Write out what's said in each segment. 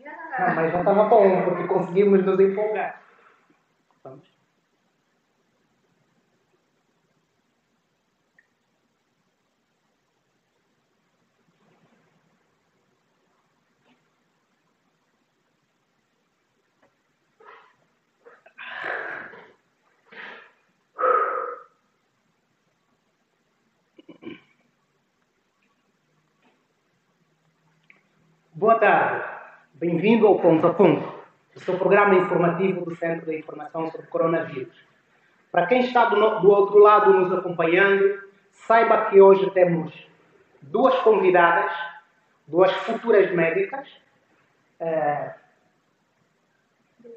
Não, mas já estava bom, porque conseguimos nos empolgar. Vamos. Boa tarde. Bem-vindo ao Ponto a Ponto, o seu programa informativo do Centro de Informação sobre Coronavírus. Para quem está do outro lado nos acompanhando, saiba que hoje temos duas convidadas, duas futuras médicas,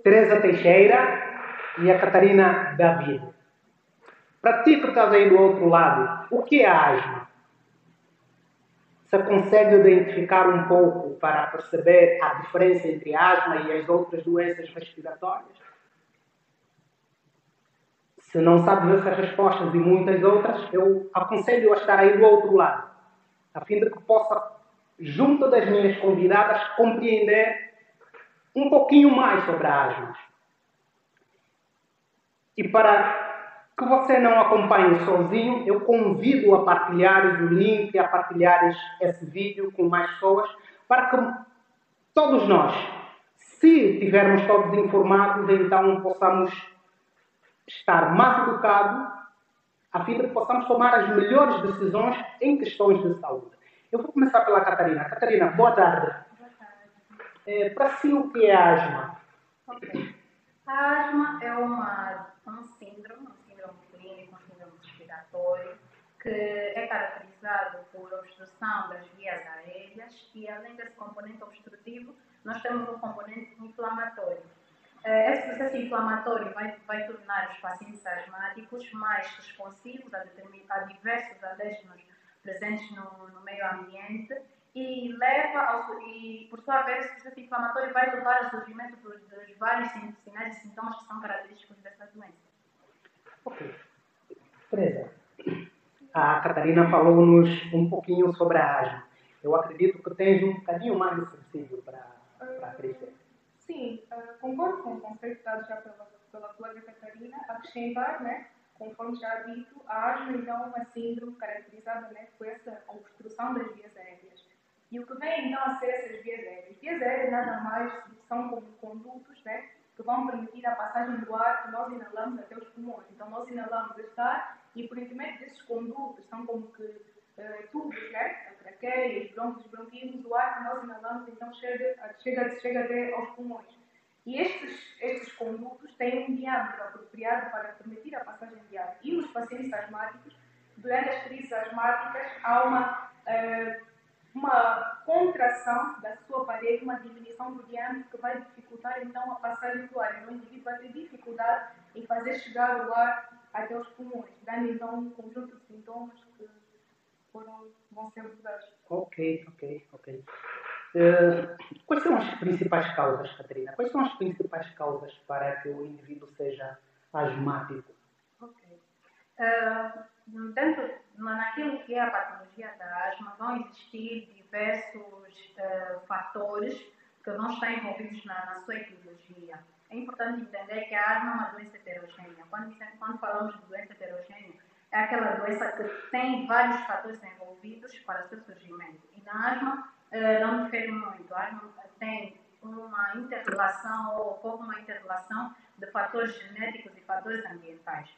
Teresa Teixeira e a Catarina David. Para ti que estás aí do outro lado, o que é a asma? Você consegue identificar um pouco para perceber a diferença entre a asma e as outras doenças respiratórias? Se não sabes essas respostas e muitas outras, eu aconselho a estar aí do outro lado, a fim de que possa, junto das minhas convidadas, compreender um pouquinho mais sobre a asma. E para que você não acompanhe sozinho, eu convido a partilhares o link, a partilhares esse vídeo com mais pessoas, para que todos nós, se estivermos todos informados, então possamos estar mais educados, a fim de que possamos tomar as melhores decisões em questões de saúde. Eu vou começar pela Catarina. Catarina, boa tarde. Boa tarde. Para si, o que é a asma? Ok. A asma é um síndrome clínico, um síndrome respiratório, que é caracterizado por obstrução das vias aéreas e, além desse componente obstrutivo, nós temos um componente inflamatório. Esse processo inflamatório vai tornar os pacientes asmáticos mais responsivos a diversos alérgenos presentes no meio ambiente e por sua vez, esse processo inflamatório vai levar ao surgimento dos vários sinais e sintomas que são característicos dessa doença. Ok. Teresa, a Catarina falou-nos um pouquinho sobre a asma. Eu acredito que tens um bocadinho mais de subsídio para crescer. Sim, concordo com o conceito dado já pela colega Catarina. Acrescentar, né, conforme já dito, a asma então é uma síndrome caracterizada, né, por essa obstrução das vias aéreas. E o que vem então a ser essas vias aéreas? Vias aéreas nada mais são como condutos, né, que vão permitir a passagem do ar que nós inalamos até os pulmões. Então nós inalamos este ar e por intermédio desses condutos, são como que tubos, né, a traqueia, os brônquios, os bronquíolos, o ar que nós inalamos então chega até aos pulmões. E estes condutos têm um diâmetro apropriado para permitir a passagem de ar. E nos pacientes asmáticos, durante as crises asmáticas, há uma contração da sua parede, uma diminuição do diâmetro que vai dificultar então a passagem do ar. O indivíduo vai ter dificuldade em fazer chegar o ar até os pulmões, dando então um conjunto de sintomas que vão ser abordados. Ok. Quais são as principais causas, Catarina? Quais são as principais causas para que o indivíduo seja asmático? Ok. Naquilo que é a patologia da asma, vão existir diversos fatores que vão estar envolvidos na sua etiologia. É importante entender que a asma é uma doença heterogênea. Quando falamos de doença heterogênea, é aquela doença que tem vários fatores envolvidos para o seu surgimento. E na asma não difere muito. A asma tem uma interrelação ou ocorre uma interrelação de fatores genéticos e fatores ambientais.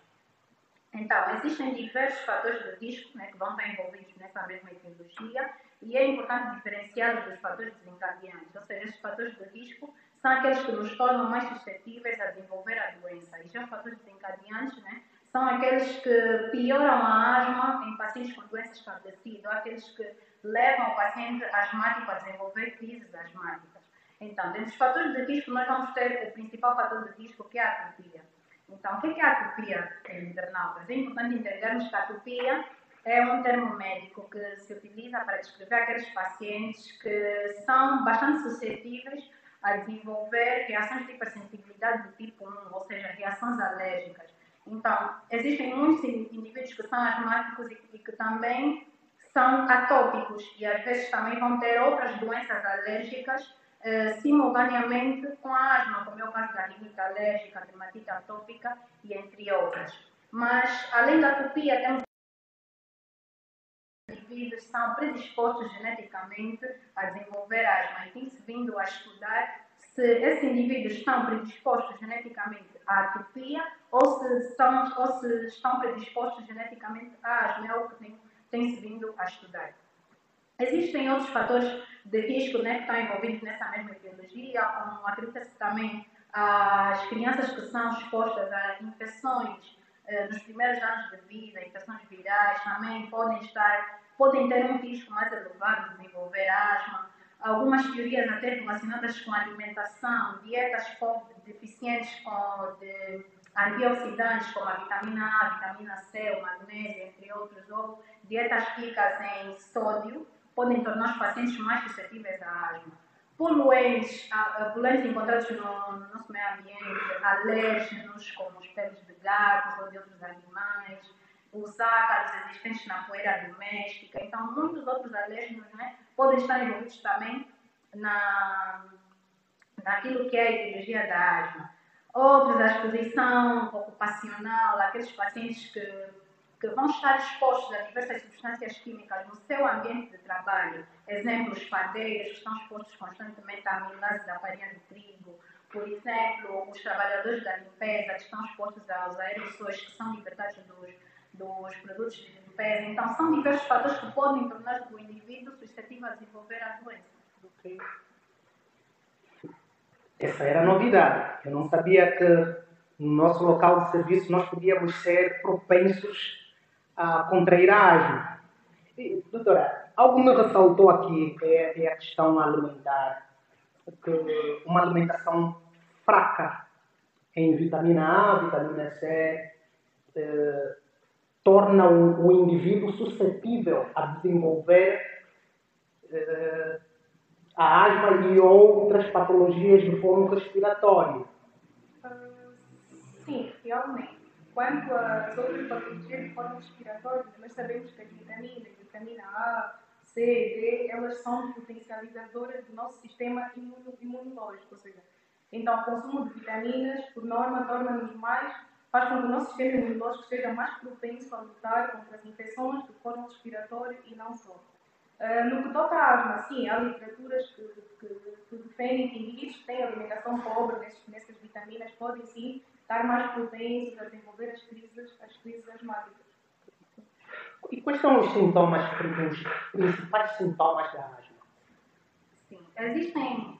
Então, existem diversos fatores de risco, né, que vão estar envolvidos nessa mesma etiologia e é importante diferenciá-los dos fatores desencadeantes. Ou seja, esses fatores de risco são aqueles que nos tornam mais suscetíveis a desenvolver a doença. E já os fatores desencadeantes, né, são aqueles que pioram a asma em pacientes com doença estabelecida, ou aqueles que levam o paciente asmático a desenvolver crises asmáticas. Então, dentre os fatores de risco, nós vamos ter o principal fator de risco, que é a atopia. Então, o que é a atopia, internautas? É importante entendermos que a atopia é um termo médico que se utiliza para descrever aqueles pacientes que são bastante suscetíveis a desenvolver reações de hipersensibilidade do tipo 1, ou seja, reações alérgicas. Então, existem muitos indivíduos que são asmáticos e que também são atópicos e às vezes também vão ter outras doenças alérgicas simultaneamente com a asma, como é o caso da rinite alérgica, dermatite atópica e entre outras. Mas, além da atopia, temos indivíduos que são predispostos geneticamente a desenvolver asma e tem-se vindo a estudar se esses indivíduos estão predispostos geneticamente à atopia ou se estão predispostos geneticamente à asma, é algo que tem-se vindo a estudar. Existem outros fatores de risco, né, que estão envolvidos nessa mesma etiologia, como acredita-se também as crianças que são expostas a infecções nos primeiros anos de vida, infecções virais, também podem ter um risco mais elevado de desenvolver asma. Algumas teorias até relacionadas com alimentação, dietas deficientes de antioxidantes como a vitamina A, a vitamina C, o magnésio, entre outros, ou dietas ricas em sódio, podem tornar os pacientes mais suscetíveis à asma. Poluentes encontrados no nosso meio ambiente, alérgenos como os pelos de gatos ou de outros animais, os ácaros existentes na poeira doméstica. Então, muitos outros alérgenos, né, podem estar envolvidos também naquilo que é a etiologia da asma. Outros, a exposição ocupacional, aqueles pacientes que vão estar expostos a diversas substâncias químicas no seu ambiente de trabalho. Exemplo, os padeiros que estão expostos constantemente à amilase da farinha de trigo. Por exemplo, os trabalhadores da limpeza que estão expostos aos aerossóis que são libertados dos produtos de limpeza. Então, são diversos fatores que podem tornar o indivíduo suscetível a desenvolver a doença. Okay. Essa era a novidade. Eu não sabia que no nosso local de serviço nós podíamos ser propensos a contrair a asma. E, doutora, algo me ressaltou aqui, que é a questão alimentar, que uma alimentação fraca em vitamina A, vitamina C, torna o indivíduo suscetível a desenvolver a asma e outras patologias do foro respiratório. Sim, realmente. Quanto às outras patologias do foro respiratório, nós sabemos que as vitaminas, vitamina A, C, D, elas são potencializadoras do nosso sistema imunológico, ou seja, então o consumo de vitaminas, por norma, faz com que o nosso sistema imunológico seja mais propenso a lutar contra as infecções do foro respiratório e não só. No que toca à asma, sim, há literaturas que defendem que indivíduos que têm alimentação pobre nessas vitaminas podem sim estar mais propensos a desenvolver as crises asmáticas. E quais são os principais sintomas da asma? Sim, existem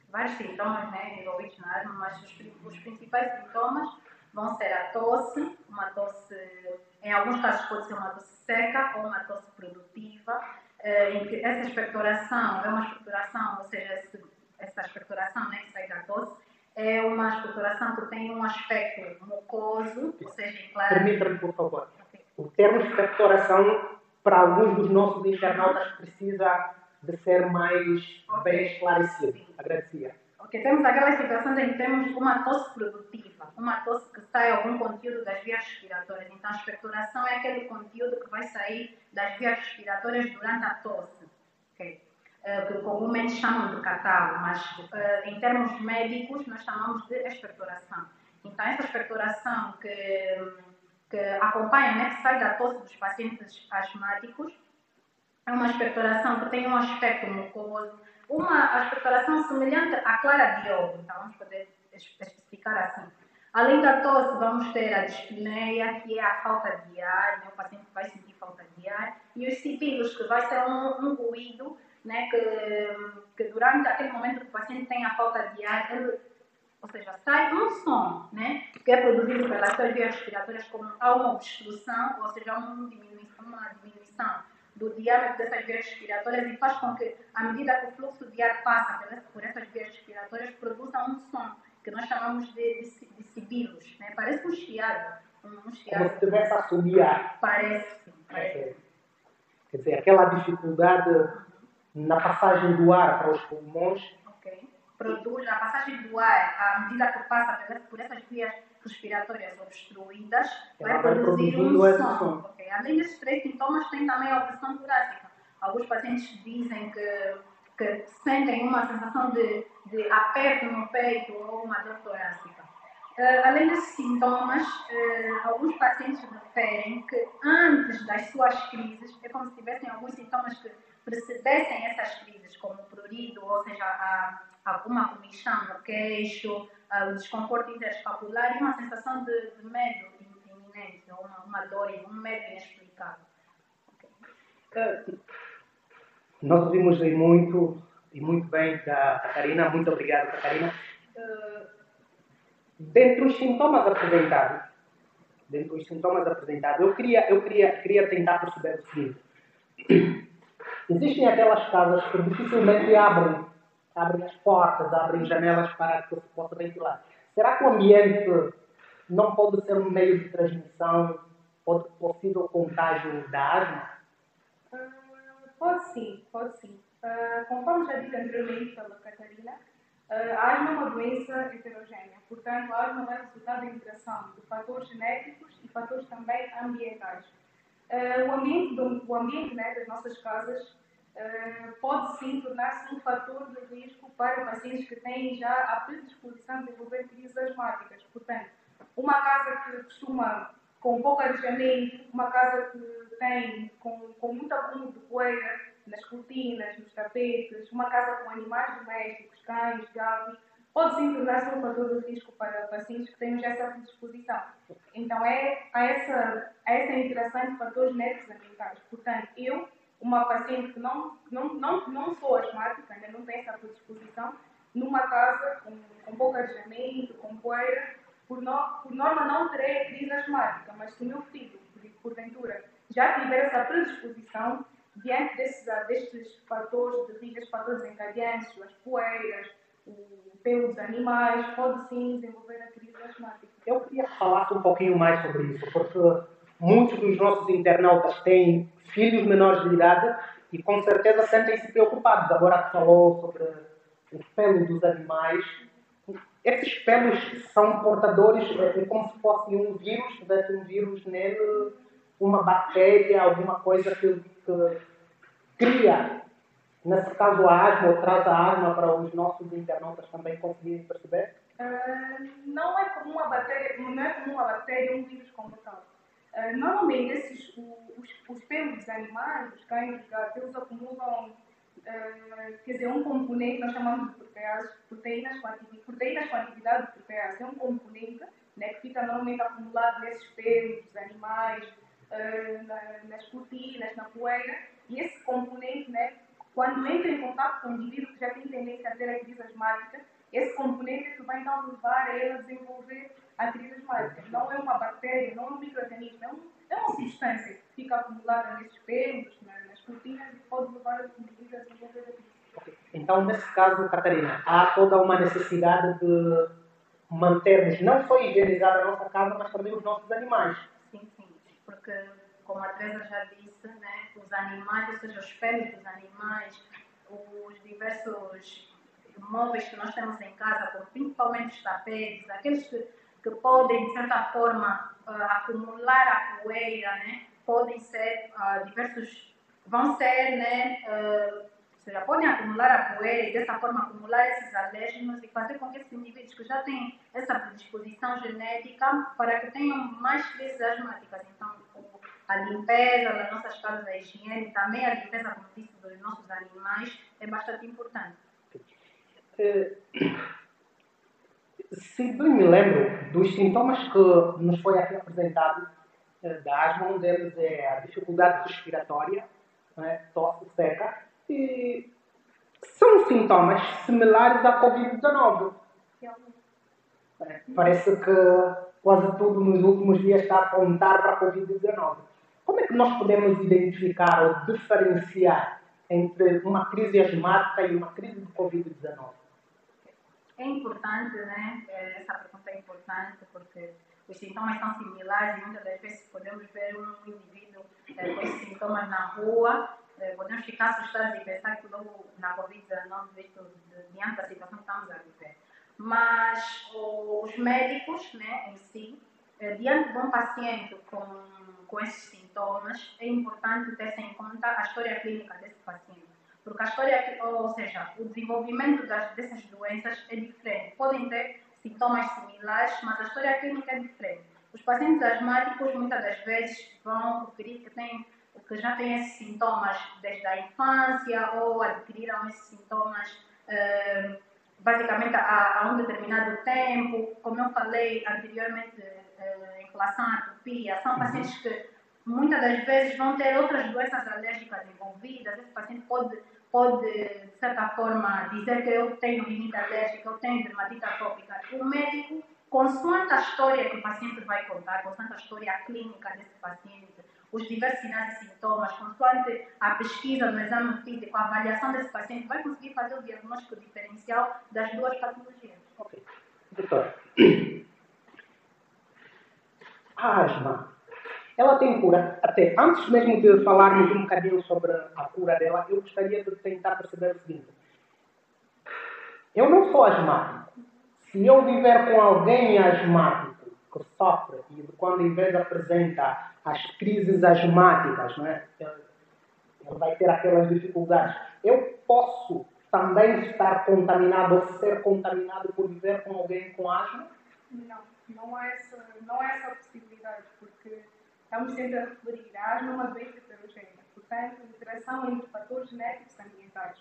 vários sintomas, né, envolvidos na asma, mas os principais sintomas vão ser a tosse, em alguns casos pode ser uma tosse seca ou uma tosse produtiva, em que essa expectoração é uma expectoração, ou seja, essa expectoração, né, que sai da tosse, é uma expectoração que tem um aspecto mucoso, ou seja, claro. Permita-me, por favor. Okay. O termo expectoração, para alguns dos nossos internautas, precisa de ser mais bem esclarecido. Sim. Agradecia. Ok, temos aquelas situações em que temos uma tosse produtiva, uma tosse que sai algum conteúdo das vias respiratórias. Então, a expectoração é aquele conteúdo que vai sair das vias respiratórias durante a tosse, okay? Que comumente chamam de catarro, mas em termos médicos nós chamamos de expectoração. Então, essa expectoração que acompanha, né, que sai da tosse dos pacientes asmáticos, é uma expectoração que tem um aspecto mucoso, uma expectoração semelhante à clara de ovo, então vamos poder especificar assim. Além da tosse, vamos ter a dispneia, que é a falta de ar, né? O paciente vai sentir falta de ar, e os sibilos, que vai ser um ruído, né? que durante aquele momento que o paciente tem a falta de ar, ou seja, sai um som, né? Que é produzido pelas suas vias respiratórias, como há uma obstrução, ou seja, uma diminuição do diâmetro dessas vias respiratórias e faz com que, à medida que o fluxo de ar passa por essas vias respiratórias, produza um som, que nós chamamos de sibilos, né? Parece um chiado. Como se estivesse a assobiar. Parece, sim. Parece. Quer dizer, aquela dificuldade na passagem do ar para os pulmões. Ok. Produz a passagem do ar, à medida que passa por essas vias respiratórias obstruídas, vai produzir um som. Okay. Além desses três sintomas, tem também a opressão torácica. Alguns pacientes dizem que que sentem uma sensação de aperto no peito ou uma dor torácica. Além desses sintomas, alguns pacientes referem que antes das suas crises, é como se tivessem alguns sintomas que precedessem essas crises, como o prurido, ou seja, alguma comichão no queixo, o desconforto interescapular e uma sensação de medo iminente, ou uma dor, um medo inexplicável. Nós ouvimos muito bem da Catarina. Muito obrigado, Catarina. Dentre os sintomas apresentados, eu queria tentar perceber o seguinte. Existem aquelas casas que dificilmente abrem as portas, abrem janelas para que se possa ventilar. Será que o ambiente não pode ser um meio de transmissão, possível contágio da asma? Pode sim. Conforme já dito anteriormente pela Catarina, a asma é uma doença heterogênea. Portanto, a asma vai resultar da interação de fatores genéticos e fatores também ambientais. O ambiente, né, das nossas casas pode sim tornar-se um fator de risco para pacientes que têm já a predisposição de desenvolver crises asmáticas. Portanto, uma casa que costuma com pouco arejamento, uma casa que tem com muito acúmulo de poeira nas cortinas, nos tapetes, uma casa com animais domésticos, cães, gatos, pode sim tornar-se um fator de risco para pacientes que têm já essa predisposição. Então, há essa interação de fatores genéticos ambientais. Portanto, eu, uma paciente que não sou asmática, ainda não tenho essa predisposição, numa casa com pouco arejamento, com poeira, por norma não terei a crise asmática, mas se o meu filho, porventura, já tiver essa predisposição, diante destes fatores de risco, estes fatores encadeantes, as poeiras, o pelo dos animais, pode sim desenvolver a crise asmática. Eu queria que falasse um pouquinho mais sobre isso, porque muitos dos nossos internautas têm filhos menores de idade e com certeza sentem-se preocupados. Agora que falou sobre o pelo dos animais, esses pelos são portadores, é como se fosse um vírus, tivesse um vírus nele, uma bactéria, alguma coisa que cria, nesse caso, a asma, ou traz a asma para os nossos internautas também conseguirem perceber? Não é como uma bactéria, um vírus como tal. Normalmente, os pelos dos animais, dos cães, dos gatos, eles acumulam um componente, nós chamamos de proteínas com atividade de protease. É um componente, né, que fica normalmente acumulado nesses pelos dos animais, nas cortinas, na poeira, e esse componente, né, quando entra em contato com o indivíduo que já tem tendência a ter a crise asmática, esse componente é que vai então levar a ele a desenvolver a crise asmática. Não é uma bactéria, não é um microorganismo, é uma substância que fica acumulada nesses pelos, nas cortinas, e pode levar o indivíduo a desenvolver a crise. Então, nesse caso, Catarina, há toda uma necessidade de mantermos não só higienizar a nossa casa, mas também os nossos animais. Sim, porque, como a Teresa já disse, né, os animais, ou seja, os pelos dos animais, os diversos móveis que nós temos em casa, principalmente os tapetes, aqueles que podem, de certa forma, acumular a poeira, né, podem ser vão ser, né, ou seja, podem acumular a poeira e dessa forma acumular esses alérgenos e fazer com que esses indivíduos que já têm essa predisposição genética para que tenham mais crises asmáticas. Então, a limpeza das nossas casas, a higiene, também a limpeza, como disse, dos nossos animais é bastante importante. Se bem me lembro dos sintomas que nos foi aqui apresentado da asma, um deles é a dificuldade respiratória, né, tosse seca, e são sintomas similares à Covid-19. Parece que quase tudo nos últimos dias está a apontar para a Covid-19. Como é que nós podemos identificar ou diferenciar entre uma crise asmática e uma crise de Covid-19? É importante, né? Essa pergunta é importante porque os sintomas são similares e muitas das vezes podemos ver um indivíduo com esses sintomas na rua, podemos ficar assustados e pensar que logo na Covid-19, visto diante da situação que estamos a viver. Mas os médicos, né, em si, diante de um paciente com esses sintomas, é importante ter em conta a história clínica desse paciente. Porque a história, ou seja, o desenvolvimento dessas doenças é diferente. Podem ter sintomas similares, mas a história clínica é diferente. Os pacientes asmáticos muitas das vezes vão referir que já têm esses sintomas desde a infância ou adquiriram esses sintomas basicamente a um determinado tempo. Como eu falei anteriormente em relação à atopia, são pacientes que muitas das vezes vão ter outras doenças alérgicas envolvidas. Esse paciente pode, de certa forma, dizer que eu tenho rinite alérgica, eu tenho dermatite atópica. O médico, consoante a história que o paciente vai contar, consoante a história clínica desse paciente, os diversos sinais e sintomas, consoante a pesquisa no exame físico, a avaliação desse paciente, vai conseguir fazer o diagnóstico diferencial das duas patologias. Ok. Doutor, a asma, ela tem cura? Até antes mesmo de falarmos um bocadinho sobre a cura dela, eu gostaria de tentar perceber o seguinte. Eu não sou asmático. Se eu viver com alguém asmático que sofre e quando em vez apresenta as crises asmáticas, não é? Ele vai ter aquelas dificuldades. Eu posso também estar contaminado ou ser contaminado por viver com alguém com asma? Não há essa possibilidade, porque estamos sempre a referir a asma uma doença heterogênea, portanto, interação entre fatores genéticos e ambientais.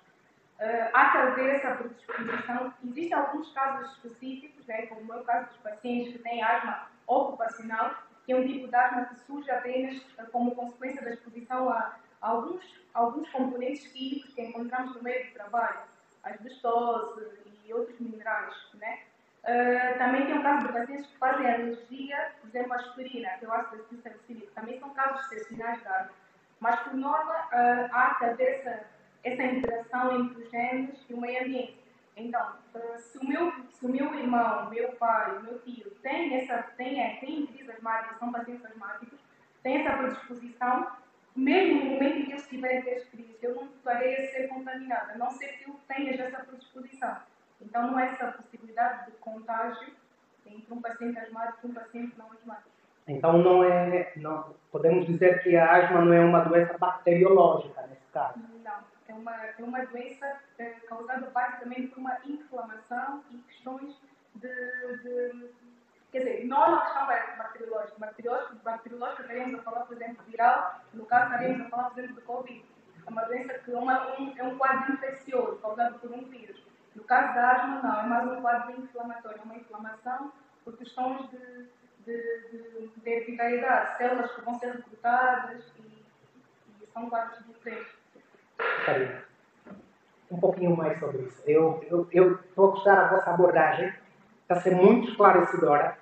Há que haver essa predisposição. Existem alguns casos específicos, né, como é o caso dos pacientes que têm asma ocupacional, que é um tipo de asma que surge apenas como consequência da exposição a alguns componentes químicos que encontramos no meio do trabalho, asbestose e outros minerais, né? Também tem o caso de pacientes que fazem alergia, por exemplo, à aspirina, que é o ácido salicílico. Também são casos excepcionais de asma. Mas, por norma, há que haver essa interação entre os genes e o meio ambiente. Então, se o meu irmão, o meu pai, o meu tio tem crises asmáticas, são pacientes asmáticos, tem essa predisposição, mesmo no momento em que eles tiverem ter crises, eu não estarei a ser contaminada, a não ser que eu tenha já essa predisposição. Então, não há essa possibilidade de contágio entre um paciente asmático e um paciente não asmático. Então, não podemos dizer que a asma não é uma doença bacteriológica, nesse caso? Não, é uma doença causada basicamente por uma inflamação e questões quer dizer, não é uma questão bacteriológica. Bacteriológica estaremos a falar, por exemplo, viral, no caso estaremos a falar, por exemplo, de Covid. É uma doença que é um quadro infeccioso causado por um vírus. No caso da asma, não, é mais um quadro inflamatório, é uma inflamação por questões de hereditariedade, células que vão ser recrutadas e são quadros diferentes. Karina, um pouquinho mais sobre isso. Eu estou a gostar da vossa abordagem, está a ser muito esclarecedora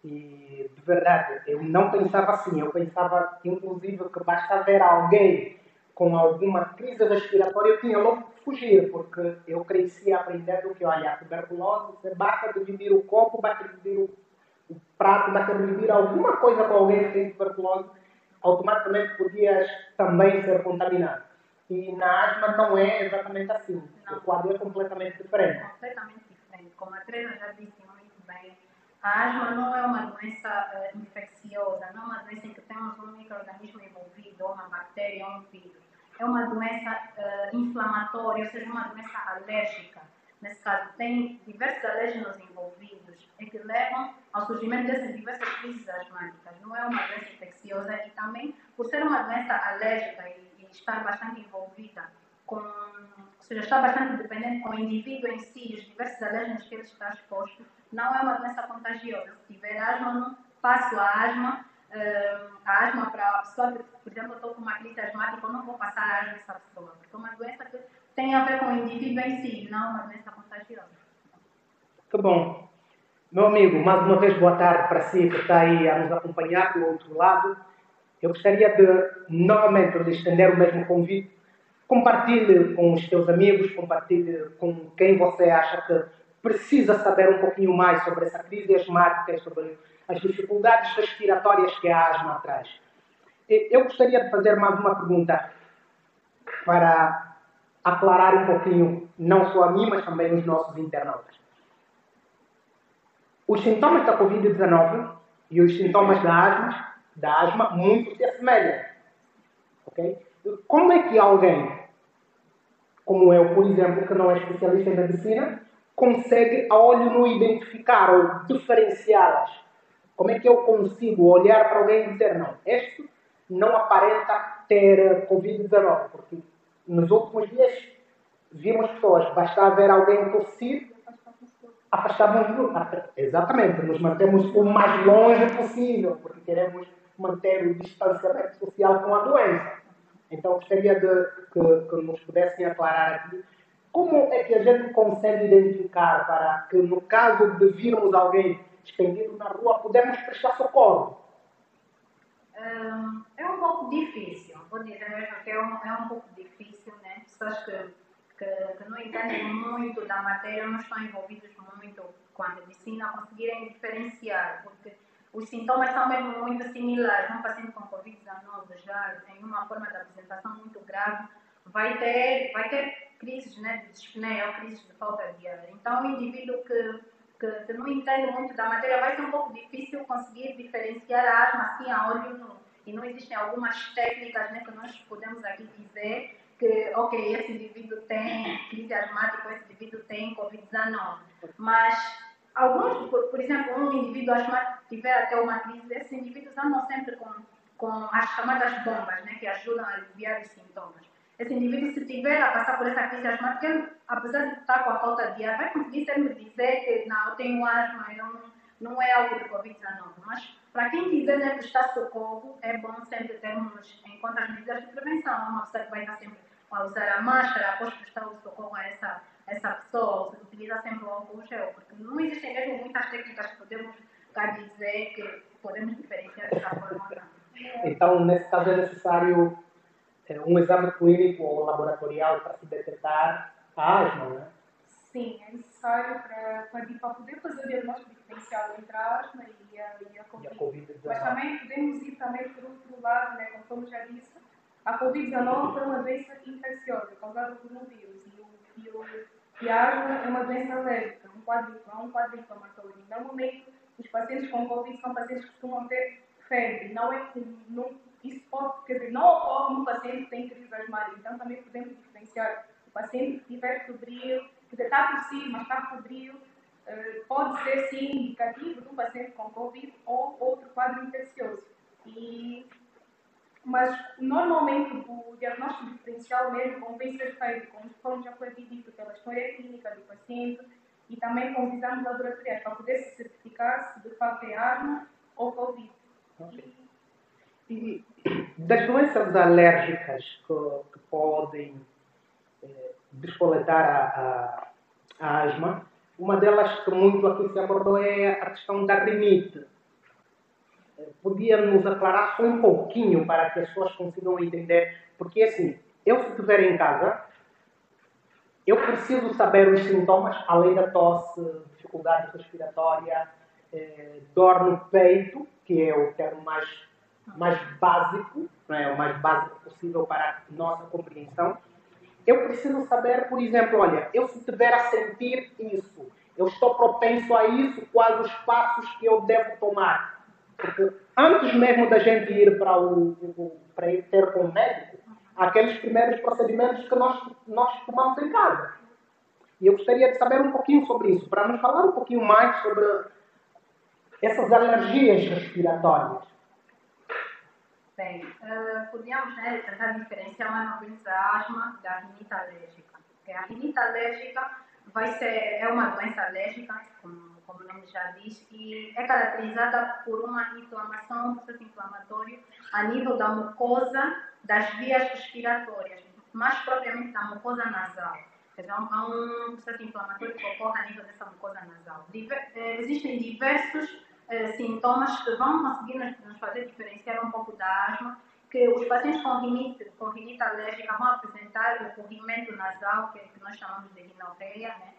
e, de verdade, eu não pensava assim. Eu pensava, inclusive, que basta ver alguém com alguma crise respiratória, eu tinha logo que fugir, porque eu cresci aprendendo que, olha, a tuberculose, você basta dividir o copo, basta dividir o prato, basta dividir alguma coisa com alguém que tem tuberculose, automaticamente podias também ser contaminado. E na asma não é exatamente assim. Não. O quadro é completamente diferente. Completamente diferente. Como a Teresa já disse muito bem, a asma não é uma doença infecciosa, não é uma doença em que temos um micro-organismo envolvido, ou uma bactéria, ou um vírus. É uma doença inflamatória, ou seja, uma doença alérgica. Nesse caso, tem diversos alérgenos envolvidos e que levam ao surgimento dessas diversas crises asmáticas. Não é uma doença infecciosa e também, por ser uma doença alérgica e estar bastante envolvida ou seja, está bastante dependente com o indivíduo em si e os diversos alérgenos que ele está exposto, não é uma doença contagiosa. Se tiver asma, não passo a asma para a pessoa que, por exemplo, eu estou com uma crise asmática, eu não vou passar a asma a essa pessoa, porque é uma doença que tem a ver com o indivíduo em si, não uma doença contagiosa. Que bom. Meu amigo, mais uma vez boa tarde para si que está aí a nos acompanhar do outro lado. Eu gostaria de, novamente, lhe estender o mesmo convite. Compartilhe com os seus amigos, compartilhe com quem você acha que precisa saber um pouquinho mais sobre essa crise asmática e sobre as dificuldades respiratórias que a asma traz. Eu gostaria de fazer mais uma pergunta para aclarar um pouquinho, não só a mim, mas também os nossos internautas. Os sintomas da Covid-19 e os sintomas da asma muito se assemelham. Okay? Como é que alguém como eu, por exemplo, que não é especialista em medicina, consegue a olho nu identificar ou diferenciá-las? Como é que eu consigo olhar para alguém e dizer, não, este não aparenta ter Covid-19? Porque nos últimos dias vimos pessoas, basta ver alguém tossir, afastamos, exatamente, nos mantemos o mais longe possível, porque queremos manter o distanciamento social com a doença. Então, gostaria que nos pudessem aclarar aqui como é que a gente consegue identificar para que, no caso de virmos alguém estendido na rua, pudermos prestar socorro. É um pouco difícil, vou dizer mesmo que é um pouco difícil, né? Pessoas que não entendem muito da matéria, não estão envolvidos muito com a medicina, conseguirem diferenciar, porque os sintomas são mesmo muito similares. Um paciente com Covid-19 já em uma forma de apresentação muito grave vai ter crises, né, de dispneia ou crises de falta de ar. Então, o indivíduo que não entende muito da matéria vai ser um pouco difícil conseguir diferenciar a asma assim a olho nu. E não existem algumas técnicas, né, que nós podemos aqui dizer que, ok, esse indivíduo tem crise asmática, esse indivíduo tem Covid-19. Mas alguns, por exemplo, um indivíduo asmático que tiver até uma crise, esses indivíduos andam sempre com as chamadas bombas, né, que ajudam a aliviar os sintomas. Esse indivíduo, se tiver a passar por essa crise asmática, ele, apesar de estar com a falta de ar, vai conseguir sempre dizer que não, eu tenho asma, não é algo de Covid-19. Mas, para quem quiser, né, prestar socorro, é bom sempre termos em conta as medidas de prevenção. Uma pessoa que vai estar sempre a usar a máscara após prestar o socorro a essa pessoa, se utiliza sempre o álcool gel, porque não existem mesmo muitas técnicas que podemos dizer que podemos diferenciar dessa forma. Então, nesse caso, é necessário um exame clínico ou laboratorial para se detectar a asma, né? Sim, é necessário para poder fazer o diagnóstico diferencial entre a asma e a Covid. Mas também podemos ir também por outro lado, né, como já disse, a Covid-19 é uma doença infecciosa causada por um vírus e a asma é uma doença alérgica, um quadro inflamatório. Normalmente, os pacientes com Covid são pacientes que costumam ter febre. Isso pode, quer dizer, não ocorre no paciente que tem crise asmática. Então, também podemos diferenciar o paciente que tiver febril, que está tossindo, mas está febril, pode ser sim indicativo de um paciente com Covid ou outro quadro infeccioso. Mas, normalmente, o diagnóstico diferencial mesmo convém ser feito, como já foi dito, pela história clínica do paciente e também com exames laboratoriais, para poder se certificar se de fato é asma ou Covid. Okay. E das doenças alérgicas que podem despoletar a asma, uma delas que muito aqui se abordou é a questão da rinite. Podia nos aclarar só um pouquinho para que as pessoas consigam entender? Porque, assim, eu se estiver em casa, eu preciso saber os sintomas, além da tosse, dificuldade respiratória, dor no peito, que é o termo mais básico, não é? O mais básico possível para a nossa compreensão. Eu preciso saber, por exemplo, olha, eu se estiver a sentir isso, eu estou propenso a isso, quais os passos que eu devo tomar? Porque antes mesmo da gente ir para ir ter com o médico, há aqueles primeiros procedimentos que nós tomamos em casa. E eu gostaria de saber um pouquinho sobre isso, para nos falar um pouquinho mais sobre essas alergias respiratórias. Bem, podíamos, né, tentar diferenciar mais ou menos a asma da rinite alérgica. Porque a rinite alérgica é uma doença alérgica, como o nome já diz, e é caracterizada por uma inflamação, um processo inflamatório a nível da mucosa das vias respiratórias, mais propriamente da mucosa nasal. Então, há um processo inflamatório que ocorre a nível dessa mucosa nasal. Existem diversos sintomas que vão conseguir nos fazer diferenciar um pouco da asma, que os pacientes com rinite alérgica vão apresentar o corrimento nasal, que nós chamamos de rinorreia, né?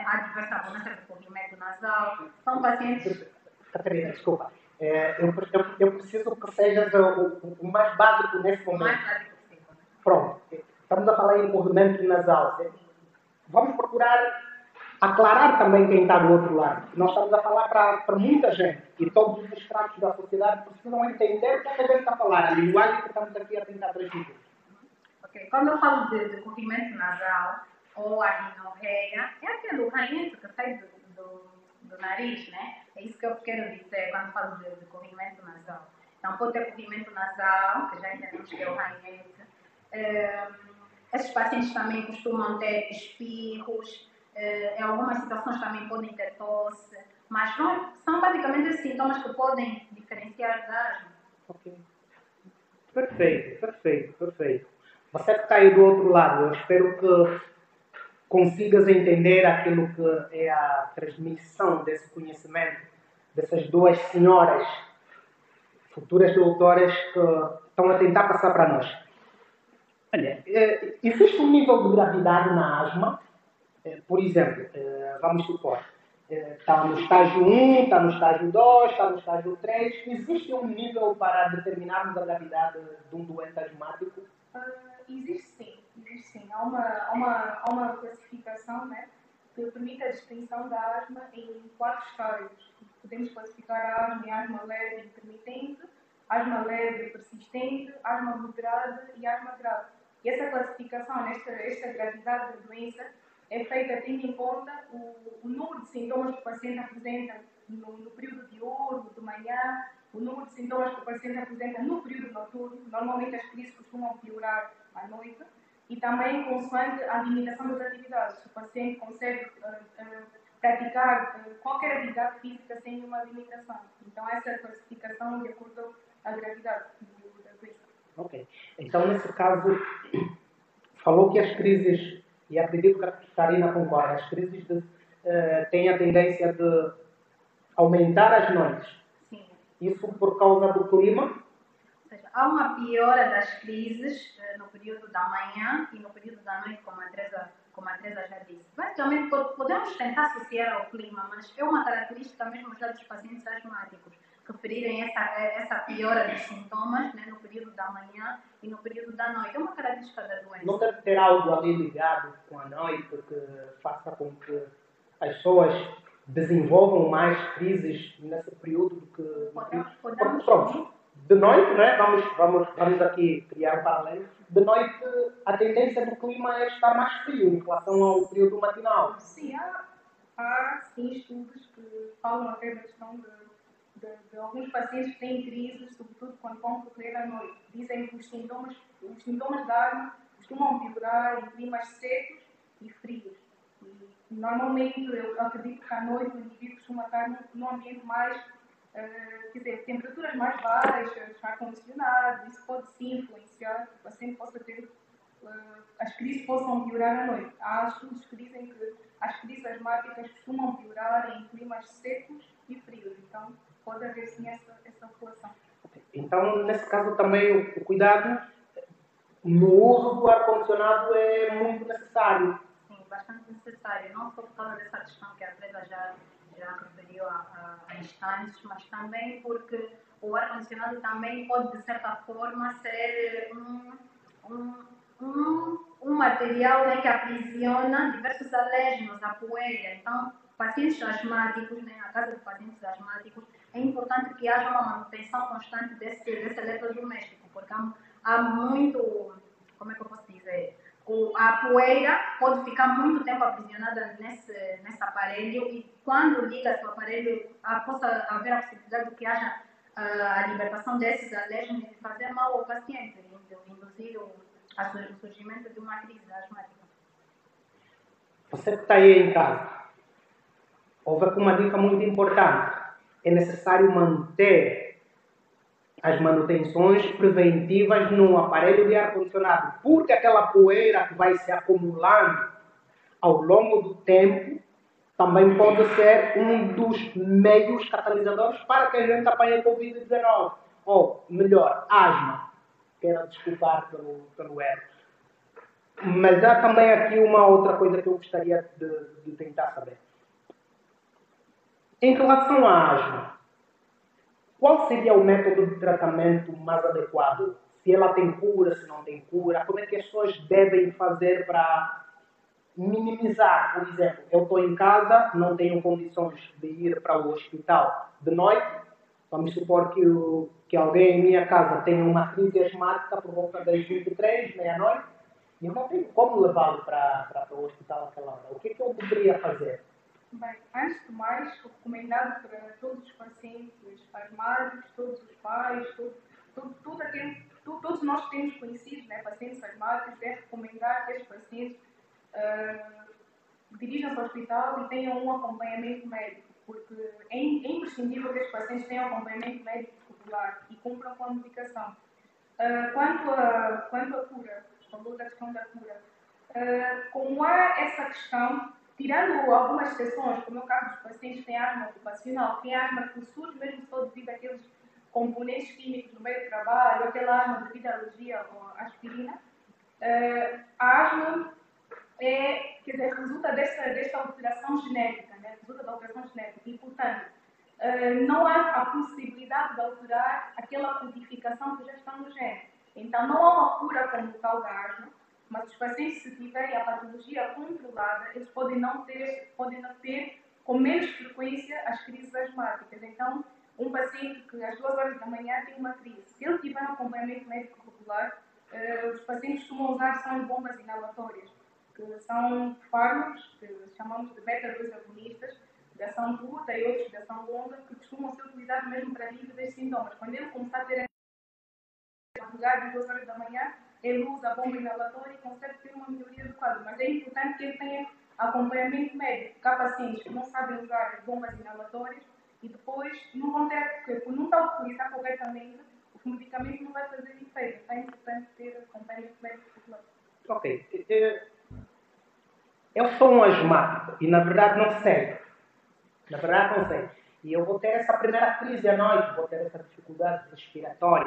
Há diversas abundâncias de corrimento nasal. São pacientes... Catarina, desculpa. Eu preciso que seja o mais básico nesse momento. O mais básico possível. Pronto. Estamos a falar em corrimento nasal. Vamos procurar aclarar também quem está do outro lado. Nós estamos a falar para muita gente e todos os estratos da sociedade precisam entender o que a gente está a falar, a linguagem que estamos aqui a tentar transmitir. Ok. Quando eu falo de corrimento nasal ou a rinorreia, é aquele ranhento que sai do nariz, né? É isso que eu quero dizer quando falo de corrimento nasal. Então, pode ter corrimento nasal, que já entendemos que é o ranhento. Esses pacientes também costumam ter espirros, em algumas situações também podem ter tosse, mas são basicamente os sintomas que podem diferenciar da asma. Ok. Perfeito, perfeito, perfeito. Você que está aí do outro lado, eu espero que consigas entender aquilo que é a transmissão desse conhecimento dessas duas senhoras, futuras doutoras, que estão a tentar passar para nós. Olha, existe um nível de gravidade na asma, por exemplo, vamos supor, está no estágio 1, está no estágio 2, está no estágio 3. Existe um nível para determinarmos a gravidade de um doente asmático? Existe sim, existe sim. Há uma classificação, né, que permite a distinção da asma em 4 estágios. Podemos classificar a asma em asma leve e intermitente, asma leve e persistente, asma moderada e asma grave. E essa classificação, esta gravidade da doença, é feita tendo em conta o número de sintomas que o paciente apresenta no período diurno, de manhã, o número de sintomas que o paciente apresenta no período noturno. Normalmente as crises costumam piorar à noite, e também consoante a limitação das atividades. Se o paciente consegue praticar qualquer atividade física sem nenhuma limitação. Então, essa é a classificação de acordo com a gravidade da doença. Ok. Então, nesse caso, falou que as crises, e acredito que a Karina concorda, as crises têm a tendência de aumentar as noites. Sim. Isso por causa do clima? Ou seja, há uma piora das crises no período da manhã e no período da noite, como a Teresa já disse. Basicamente, podemos tentar associar ao clima, mas é uma característica mesmo já dos pacientes asmáticos referirem essa piora dos sintomas, né, no período da manhã e no período da noite. É uma característica da doença. Não deve ter algo ali ligado com a noite que faça com que as pessoas desenvolvam mais crises nesse período do que... Podemos pronto, de noite, né? Vamos aqui criar um paralelo. De noite, a tendência do clima é estar mais frio em relação ao período matinal. Sim, há sim estudos que falam até da questão de alguns pacientes que têm crises, sobretudo quando vão correr à noite. Dizem que os sintomas da asma costumam piorar em climas secos e frios. E, normalmente, eu acredito que à noite o indivíduo costuma estar num ambiente mais, quer dizer, temperaturas mais baixas, ar-condicionado. Isso pode sim influenciar que o paciente possa ter, as crises possam piorar à noite. Há estudos que dizem que as crises asmáticas costumam piorar em climas secos e frios. Então, pode haver sim essa relação. Então, nesse caso também, o cuidado no uso do ar-condicionado é muito necessário. Sim, bastante necessário. Não só por causa dessa questão que a Teresa já referiu há instantes, mas também porque o ar-condicionado também pode, de certa forma, ser um material, né, que aprisiona diversos alérgenos, a poeira. Então, pacientes asmáticos, né, na casa de pacientes asmáticos, é importante que haja uma manutenção constante desse eletrodoméstico, porque há muito, como é que eu posso dizer? A poeira pode ficar muito tempo aprisionada nesse aparelho, e quando liga-se o aparelho, possa haver a possibilidade de que haja a libertação desses alérgenos e fazer mal ao paciente, induzir o surgimento de uma crise asmática. Você que está aí em casa, houve aqui uma dica muito importante. É necessário manter as manutenções preventivas no aparelho de ar-condicionado, porque aquela poeira que vai se acumulando ao longo do tempo também pode ser um dos meios catalisadores para que a gente apanhe Covid-19. Ou, melhor, asma. Quero desculpar pelo erro. Mas há também aqui uma outra coisa que eu gostaria de tentar saber. Em relação à asma, qual seria o método de tratamento mais adequado? Se ela tem cura, se não tem cura? Como é que as pessoas devem fazer para minimizar? Por exemplo, eu estou em casa, não tenho condições de ir para o hospital de noite. Vamos supor que alguém em minha casa tenha uma crise asmática por volta das 23, meia-noite. E eu não tenho como levá-lo para o hospital àquela hora. O que é que eu deveria fazer? Bem, antes de mais, o recomendado para todos os pacientes asmáticos, todos os pais, todos nós que temos conhecidos, né, pacientes asmáticos, é recomendar que estes pacientes dirijam-se ao hospital e tenham um acompanhamento médico, porque é imprescindível que estes pacientes tenham acompanhamento médico regular e cumpram com a medicação. Quanto à cura, falou da questão da cura, como há essa questão, tirando algumas exceções, como é o caso dos pacientes que têm asma ocupacional, que é asma que surge mesmo só devido àqueles componentes químicos no meio do trabalho, aquela asma devido à alergia à aspirina, a asma resulta desta alteração genética, né? Resulta da alteração genética e, portanto, não há a possibilidade de alterar aquela codificação que já está no gene. Então, não há uma cura como o tal da asma, mas os pacientes, se tiverem a patologia controlada, eles podem não ter com menos frequência as crises asmáticas. Então, um paciente que às 2 horas da manhã tem uma crise, se ele tiver um acompanhamento médico regular, os pacientes costumam usar são bombas inalatórias, que são fármacos que chamamos de beta-2 agonistas, de ação curta e outros de ação longa, que costumam ser utilizados mesmo para alívio destes sintomas. Quando ele começar a ter a madrugada, às 2 horas da manhã, ele usa a bomba inalatória e consegue ter uma melhoria do quadro. Mas é importante que ele tenha acompanhamento médico, porque há pacientes que não sabem usar as bombas inalatórias e depois não vão ter, porque por não estar a utilizar corretamente, o medicamento não vai fazer efeito. Então é importante ter acompanhamento médico regular. Ok. Eu sou um asmático e, na verdade, não sei. Na verdade, não sei. E eu vou ter essa primeira crise à noite, vou ter essa dificuldade respiratória.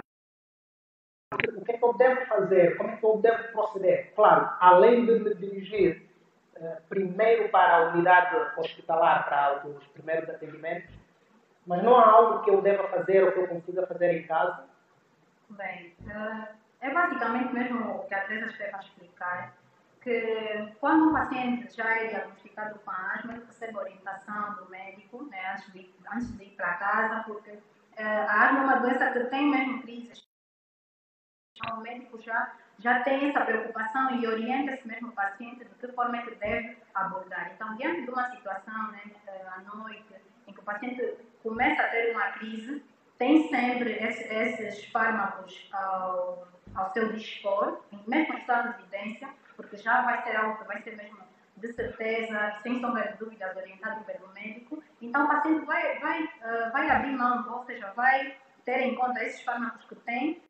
O que é que eu devo fazer? Como é que eu devo proceder? Claro, além de me dirigir primeiro para a unidade hospitalar, para os primeiros atendimentos, mas não há algo que eu deva fazer ou que eu consiga fazer em casa? Bem, é basicamente mesmo o que a Teresa esteve a explicar, que quando um paciente já é diagnosticado com asma, ele recebe orientação do médico, né, antes de ir para casa, porque a asma é uma doença que tem mesmo crises. Então, o médico já tem essa preocupação e orienta esse mesmo paciente de que forma é que deve abordar. Então, diante de uma situação, né, à noite, em que o paciente começa a ter uma crise, tem sempre esses fármacos ao seu dispor, mesmo em estado de evidência, porque já vai ser algo que vai ser mesmo de certeza, sem sombra de dúvidas, orientado pelo médico. Então, o paciente vai abrir mão, ou seja, vai ter em conta esses fármacos que tem,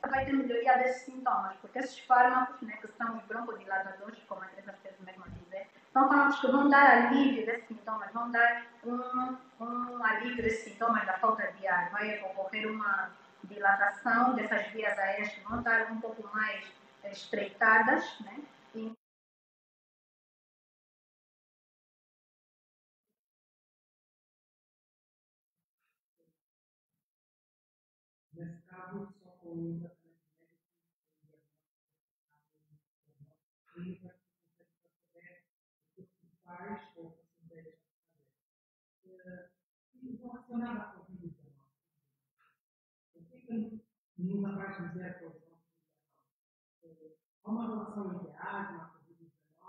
vai ter melhoria desses sintomas, porque esses fármacos, né, que são os broncodilatadores, como a Teresa fez mesmo a dizer, são fármacos que vão dar alívio desses sintomas, vão dar um alívio desses sintomas da falta de ar, vai ocorrer uma dilatação dessas vias aéreas que vão estar um pouco mais estreitadas, né? Nesse caso, só com faz ou se deve fazer. Relacionado à Covid-19, o que nenhuma vai dizer que há uma relação entre a asma, a Covid-19,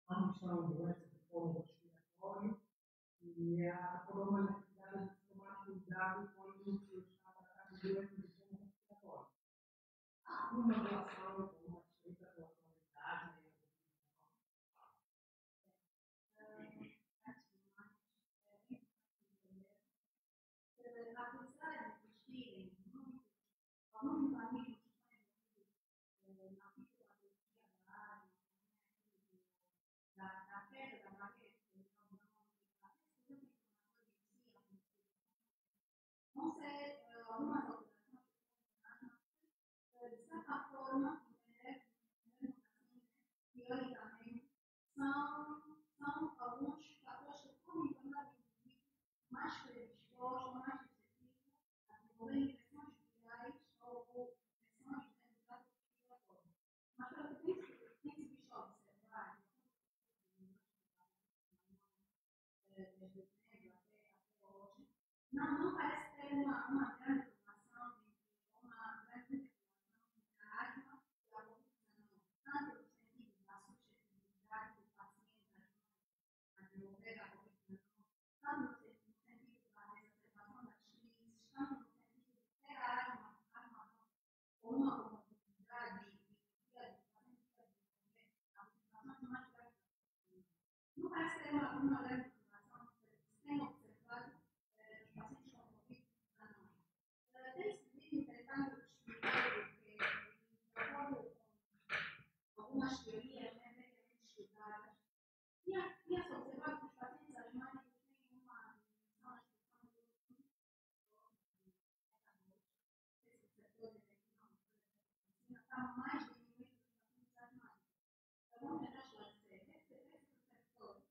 a questão de doenças de fôlego respiratório e a uma necessidade de tomar cuidado quando se está tratando de doenças de fôlego respiratório. Há uma relação, uma estreita relação entre a asma e a apesar de existirem alguns amigos da queda da barreira, não sei, algumas alterações, de certa forma, teoricamente, são alguns fatores que podem tornar o indivíduo mais predisposto, mais suscetível a desenvolver infecções virais ou infecções do trato respiratório. Mas, pelo que tem se visto observar, desde dezembro até hoje, não parece ter uma grande relação entre uma grande relação entre a asma e a Covid-19. parece ter uma grande preocupação, se tem observado os pacientes com Covid na mão. Tem-se visto, entretanto, explicar que, de acordo com algumas teorias previamente estudadas, tinha-se observado que os pacientes asmáticos têm uma diminuição na expressão do está mais diminuído que os pacientes asmáticos. Vamos tentar esclarecer. Esse receptor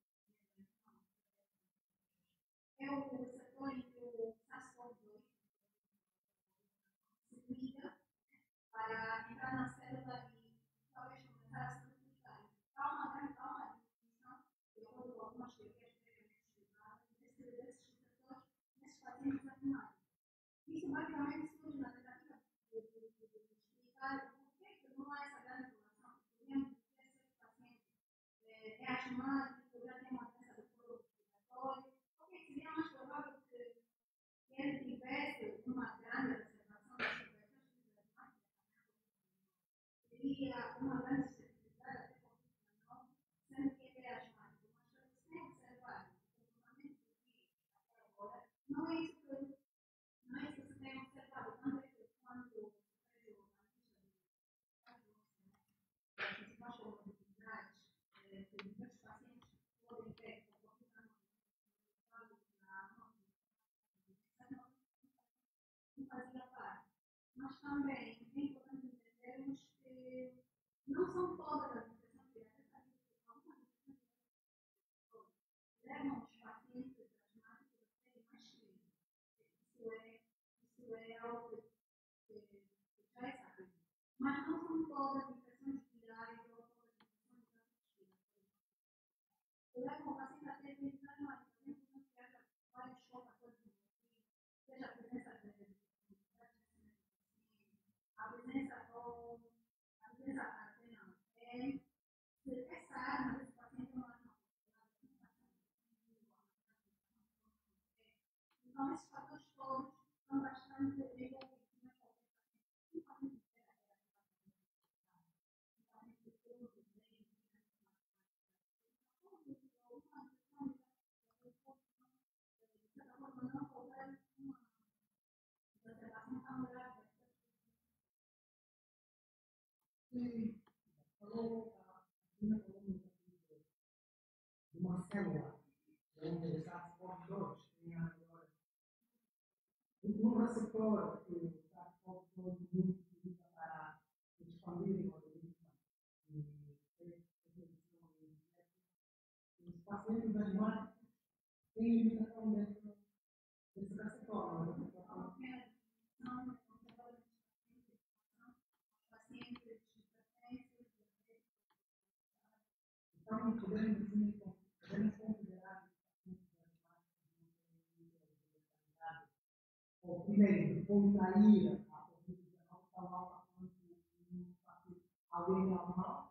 é o receptor em que o SARS-CoV-2 se liga para entrar na célula e talvez começar a se replicar. Há uma diminuição, de acordo com algumas teorias previamente estudadas, desses receptores nesses pacientes asmáticos. Isso basicamente surge na tentativa de explicar por que não há essa grande relação. Podemos dizer que esse paciente é asmático, já tem uma doença do foro respiratório, porque seria mais provável que ele tivesse uma grande observação das secreções asmáticas, teria uma grande sensibilidade a ter Covid-19, sendo que ele é asmático. Mas se você observar o comportamento do vírus até agora, não é isso que se tem observado. Tanto é que quando o organismo as principais comorbidades que muitos pacientes podem ter com não fazia parte. Mas também é importante entendermos que não são todas as infecções virais, algumas infecções virais levam os pacientes asmáticos a serem mais clínicos. Isso é algo que já é sabido. Mas não são todas as infecções virais ou todas as infecções respiratórias. Levam o paciente a ter clínicas asmáticas, mesmo que haja vários fatores envolvidos, seja a presença de a presença arterial. Essa arma desse paciente é uma arma. Então, esses fatores todos são bastante envolvidos. Falou de uma célula onde o SARS-CoV-2 tem agora um receptor que o SARS-CoV-2 utiliza para expandir o organismo e ter reprodução indireta. Os pacientes asmáticos têm limitação desse receptor, não é? Então, podemos considerar que os pacientes asmáticos ou primeiro, depois da ira, a Covid-19 está lá quanto alguém normal.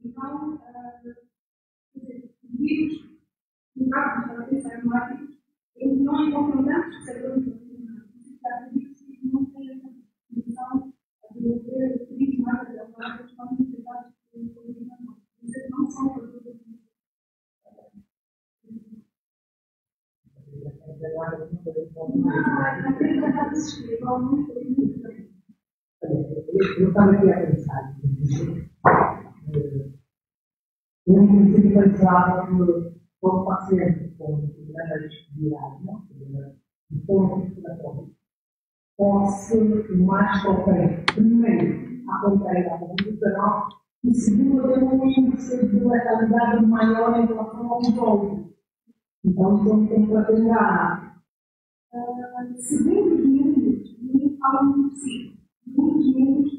Então, vírus, no caso dos pacientes asmáticos, eles não encontram tantos receptores Eu estava aqui a pensar, eu em princípio pensava que todo paciente com problemas de asma, de forma respiratória, possa o mais frequente, primeiro, acompanhar a Covid-19 e segundo, ter um índice de letalidade maior em relação aos outros. Então, isso é um tempo a tentar. Segundo os números falam muito sim. Muitos números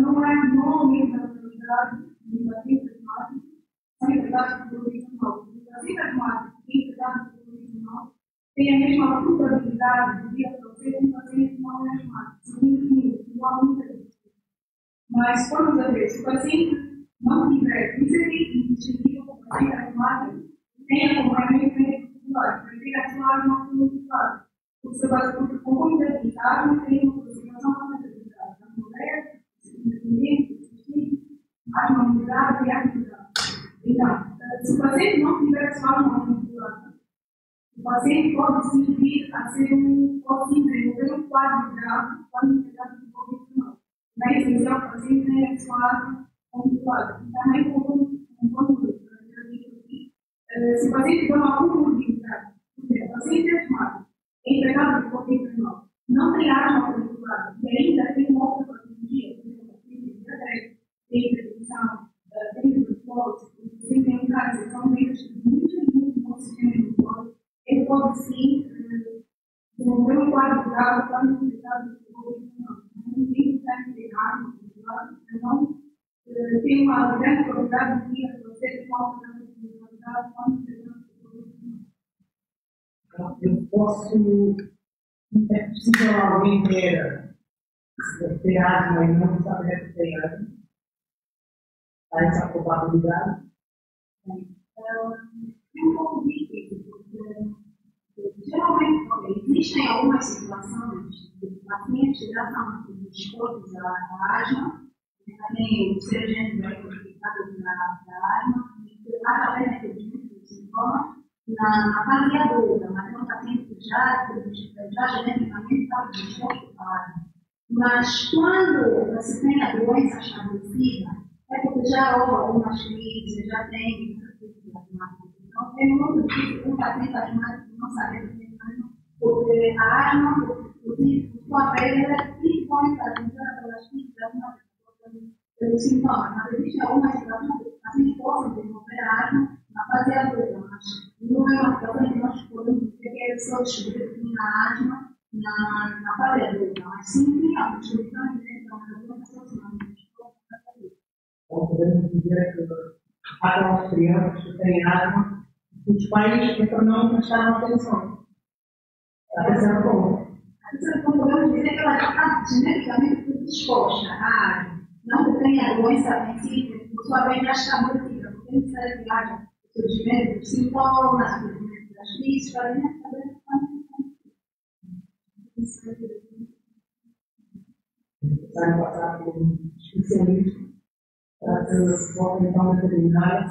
não é normalmente a letalidade de pacientes asmáticos são empregados por Covid-19. Os pacientes asmáticos empregados por Covid-19 têm a mesma probabilidade de vir a fazer um paciente não asmático. São muitos números, não há muita diferença. Mas, por exemplo, se o paciente não tiver incentivo para o paciente asmático, tem acompanhamento médico popular, prefere atuar no fundo popular. Porque, como ainda diz, a asma tem uma classificação para a atividade da mulher, independente, a imunidade e a atividade. Então, se o paciente não tiver sua asma popular, o paciente pode sim vir a ser pode sim desenvolver um quadro grave quando integrado com Covid-19. Na exceção, o paciente tem a sua asma popular. E também, como se o paciente tiver uma comorbidade, o paciente é asmático, é empregado de Covid-19, não tem asma particular e ainda tem uma outra patologia, por exemplo, tem diabetes, tem hipertensão, tem tuberculose, tem um câncer, são doenças muito no sistema imunológico, ele pode sim desenvolver um quadro grave quando empregado de Covid-19. Não tem que ter asma particular, então tem uma grande probabilidade de vir a fazer uma eu posso, é possível alguém ter asma e não saber que tem asma? Há essa probabilidade? É um pouco difícil, porque geralmente existem algumas situações de pacientes já são expostos à asma, também o seu gênero é identificado da asma, através dos sintomas, na fase adulta, mas no paciente já geneticamente está disposto à asma. Mas quando você tem a doença estabelecida, é porque já houve algumas crises, já tem asmático. Então, é muito difícil um paciente asmático não saber que tem asma, porque a asma, sua pele, principalmente atenção pelas crises asmáticas, pelos sintomas. Mas existem algumas situações que o paciente pode desenvolver a asma na fase adulta, mas não é uma situação que nós podemos dizer que é só descobrir a asma na fase adulta, mas sim, a distribuição de doenças sociais. Então, podemos dizer que há aquelas crianças que têm asma, os pais não prestaram atenção. A terceira ponto. Podemos dizer que ela já está geneticamente predisposta à asma. Não que tenha a doença em si, por sua vez já está modificada, porque tem que ser que haja o surgimento dos sintomas, o surgimento das crises, para a gente saber Vai passar por um especialista para que se possa então determinar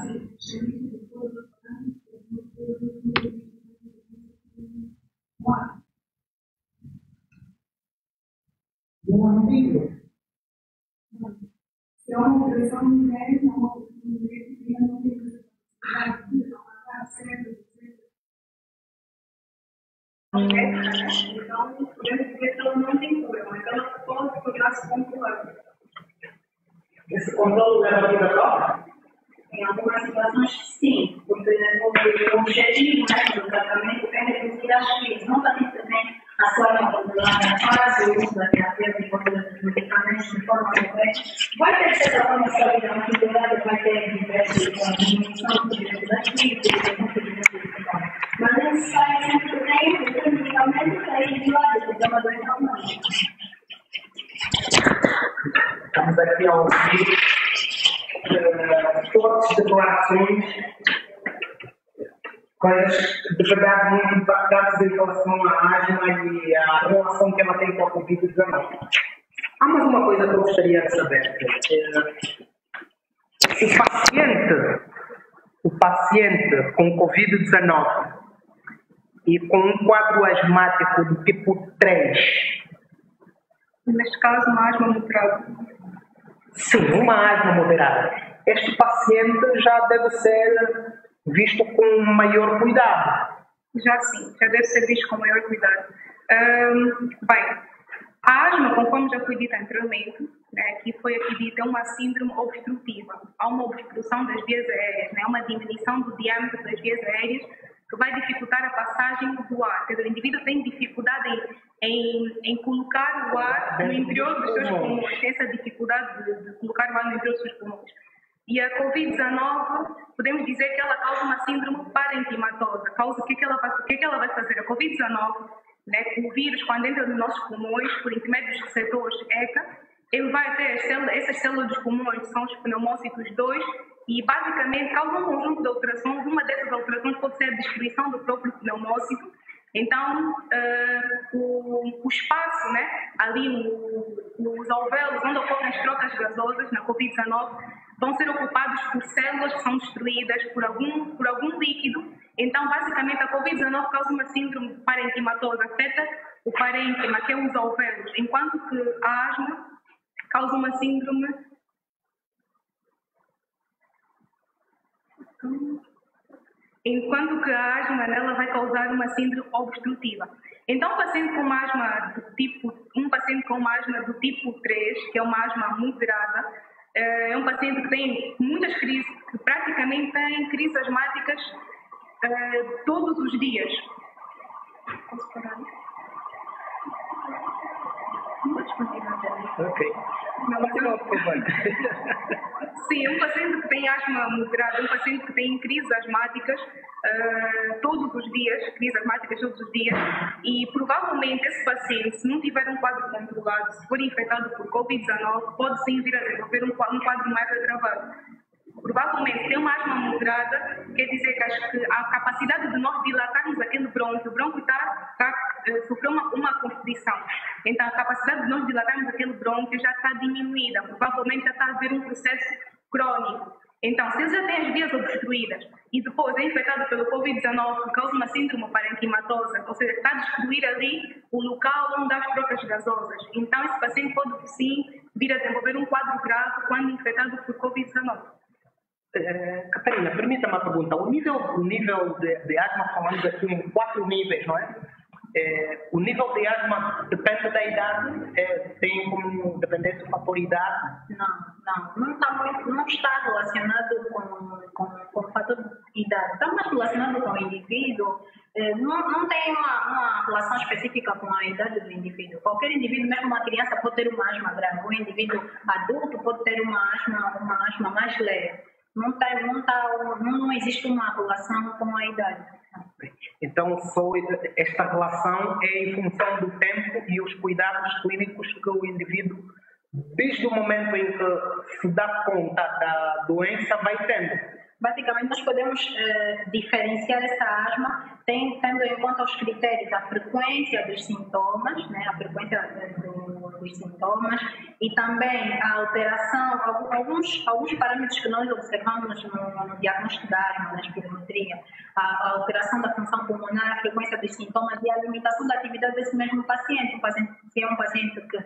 um amigo. Se é uma opressão numérica, uma opressão numérica, e não tem que então, podemos dizer que ela não tem cura, mas ela pode tornar-se controlada. Esse controle leva a vida própria? Em algumas situações, sim, porque o objetivo do tratamento é reduzir as crises. Não somente também a sua controlada, faz o uso da terapia e dos medicamentos de forma correta. Vai ter certa forma de saúde, mas na verdade vai ter diminuição do direito das crises, mas é necessário sempre que tenha o medicamento para evitar o problema do tratamento. Estamos aqui a ouvir fortes declarações, coisas de verdade muito impactantes em relação à asma e à relação que ela tem com a Covid-19. Há mais uma coisa que eu gostaria de saber. O paciente com Covid-19 e com um quadro asmático do tipo 3. Neste caso, uma asma moderada. Sim, uma asma moderada. Este paciente já deve ser visto com maior cuidado. Já sim, já deve ser visto com maior cuidado. Bem, a asma, conforme já foi dito anteriormente, né, aqui foi dita, é uma síndrome obstrutiva. Há uma obstrução das vias aéreas, né, uma diminuição do diâmetro das vias aéreas que vai dificultar a passagem do ar. Quer dizer, o indivíduo tem dificuldade em colocar o ar no interior dos seus pulmões, tem essa dificuldade de colocar o ar no interior dos seus pulmões. E a Covid-19, podemos dizer que ela causa uma síndrome parenquimatosa. O que que ela vai fazer? A Covid-19, né, o vírus, quando entra nos nossos pulmões, por intermédio dos receptores ECA, ele vai até essas células dos pulmões, que são os pneumócitos 2, e basicamente causa um conjunto de alterações. Uma dessas alterações pode ser a destruição do próprio pneumócito. Então, o espaço, né, ali nos alvéolos, onde ocorrem as trocas gasosas na Covid-19, vão ser ocupados por células que são destruídas por algum líquido. Então, basicamente, a Covid-19 causa uma síndrome parenquimatosa, afeta o parênquima, que é os alvéolos, enquanto que a asma causa uma síndrome nela vai causar uma síndrome obstrutiva. Então, um paciente com uma asma do tipo 3, que é uma asma moderada, é um paciente que tem muitas crises, que praticamente tem crises asmáticas todos os dias. Posso parar? Não podes continuar. Ok. Não, por favor. Sim, um paciente que tem asma moderada, um paciente que tem crises asmáticas todos os dias, e provavelmente esse paciente, se não tiver um quadro controlado, se for infectado por Covid-19, pode sim vir a desenvolver um quadro mais agravado. Provavelmente tem uma asma moderada, quer dizer que a capacidade de nós dilatarmos aquele brônquio, o brônquio sofreu uma constrição. Então, a capacidade de nós dilatarmos aquele brônquio já está diminuída, provavelmente já está a haver um processo crônico. Então, se ele já tem as vias obstruídas e depois é infectado pelo Covid-19, que causa uma síndrome parenquimatosa, ou seja, está a destruir ali o local onde há as trocas gasosas. Então, esse paciente pode sim vir a desenvolver um quadro grave quando infectado por Covid-19. Catarina, permita-me a pergunta. O nível de asma, falamos aqui em 4 níveis, não é? O nível de asma depende da idade? Tem como dependência o fator idade? Não está relacionado com o fator idade. Está mais relacionado com o indivíduo. Não tem uma relação específica com a idade do indivíduo. Qualquer indivíduo, mesmo uma criança, pode ter uma asma grave. Um indivíduo adulto pode ter uma asma mais leve. Não existe uma relação com a idade. Então, esta relação é em função do tempo e os cuidados clínicos que o indivíduo, desde o momento em que se dá conta da doença, vai tendo. Basicamente, nós podemos diferenciar essa asma tendo em conta os critérios, a frequência dos sintomas, né, dos sintomas, e também a alteração, alguns parâmetros que nós observamos no diagnóstico da asma, na espirometria, a alteração da função pulmonar, a frequência dos sintomas e a limitação da atividade desse mesmo paciente. Se é um paciente que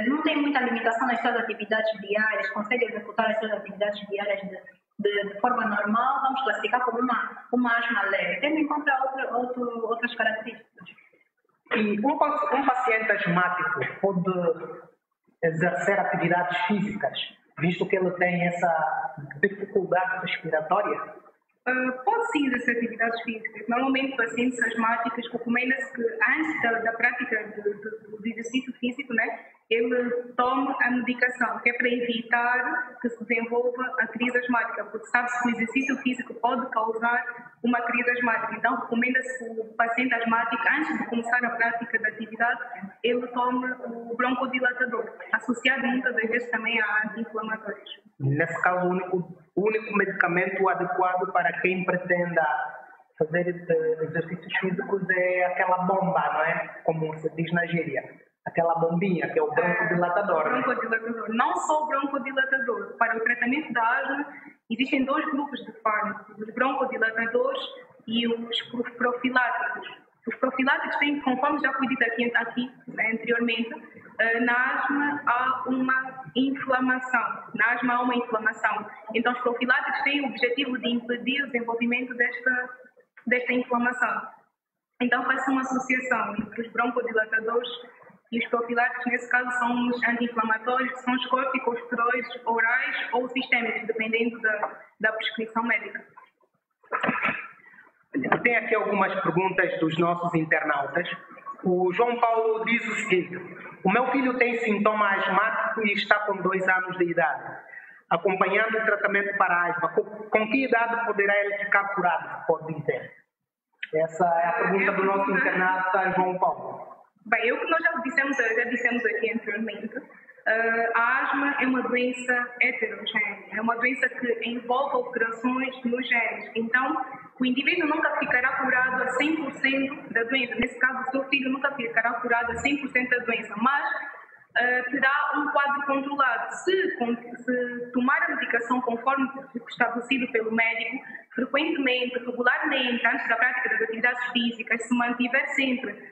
não tem muita limitação nas suas atividades diárias, consegue executar as suas atividades diárias de forma normal, vamos classificar como uma asma leve, tendo em conta outras características. E um paciente asmático pode exercer atividades físicas, visto que ele tem essa dificuldade respiratória? Pode sim exercer atividades físicas. Normalmente, pacientes asmáticos recomenda-se que antes da prática do exercício físico, né, ele tome a medicação, que é para evitar que se desenvolva a crise asmática, porque sabe-se que o exercício físico pode causar uma crise asmática. Então, recomenda-se que o paciente asmático, antes de começar a prática da atividade, ele tome o broncodilatador, associado muitas das vezes também a anti-inflamatórios. Nesse caso, o único medicamento adequado para quem pretenda fazer exercícios físicos é aquela bomba, não é? Como se diz na gíria. Aquela bombinha, que é o broncodilatador. Broncodilatador. Não só o broncodilatador. Para o tratamento da asma, existem 2 grupos de fármacos. Os broncodilatadores e os profiláticos. Os profiláticos têm, conforme já foi dito aqui né, anteriormente, na asma há uma inflamação. Na asma há uma inflamação. Então, os profiláticos têm o objetivo de impedir o desenvolvimento desta inflamação. Então, faz-se uma associação entre os broncodilatadores e os profiláticos, nesse caso, são os anti-inflamatórios, que são os corticosteroides orais ou sistêmicos, dependendo da prescrição médica. Tem aqui algumas perguntas dos nossos internautas. O João Paulo diz o seguinte: o meu filho tem sintoma asmático e está com 2 anos de idade, acompanhando o tratamento para asma. Com que idade poderá ele ficar curado? Pode dizer. Essa é a pergunta do nosso internauta João Paulo. Bem, nós já dissemos aqui anteriormente, a asma é uma doença heterogénea, é uma doença que envolve alterações nos genes. Então, o indivíduo nunca ficará curado a 100% da doença. Nesse caso, o seu filho nunca ficará curado a 100% da doença, mas terá um quadro controlado. Se tomar a medicação conforme estabelecido pelo médico, frequentemente, regularmente, antes da prática das atividades físicas, se mantiver sempre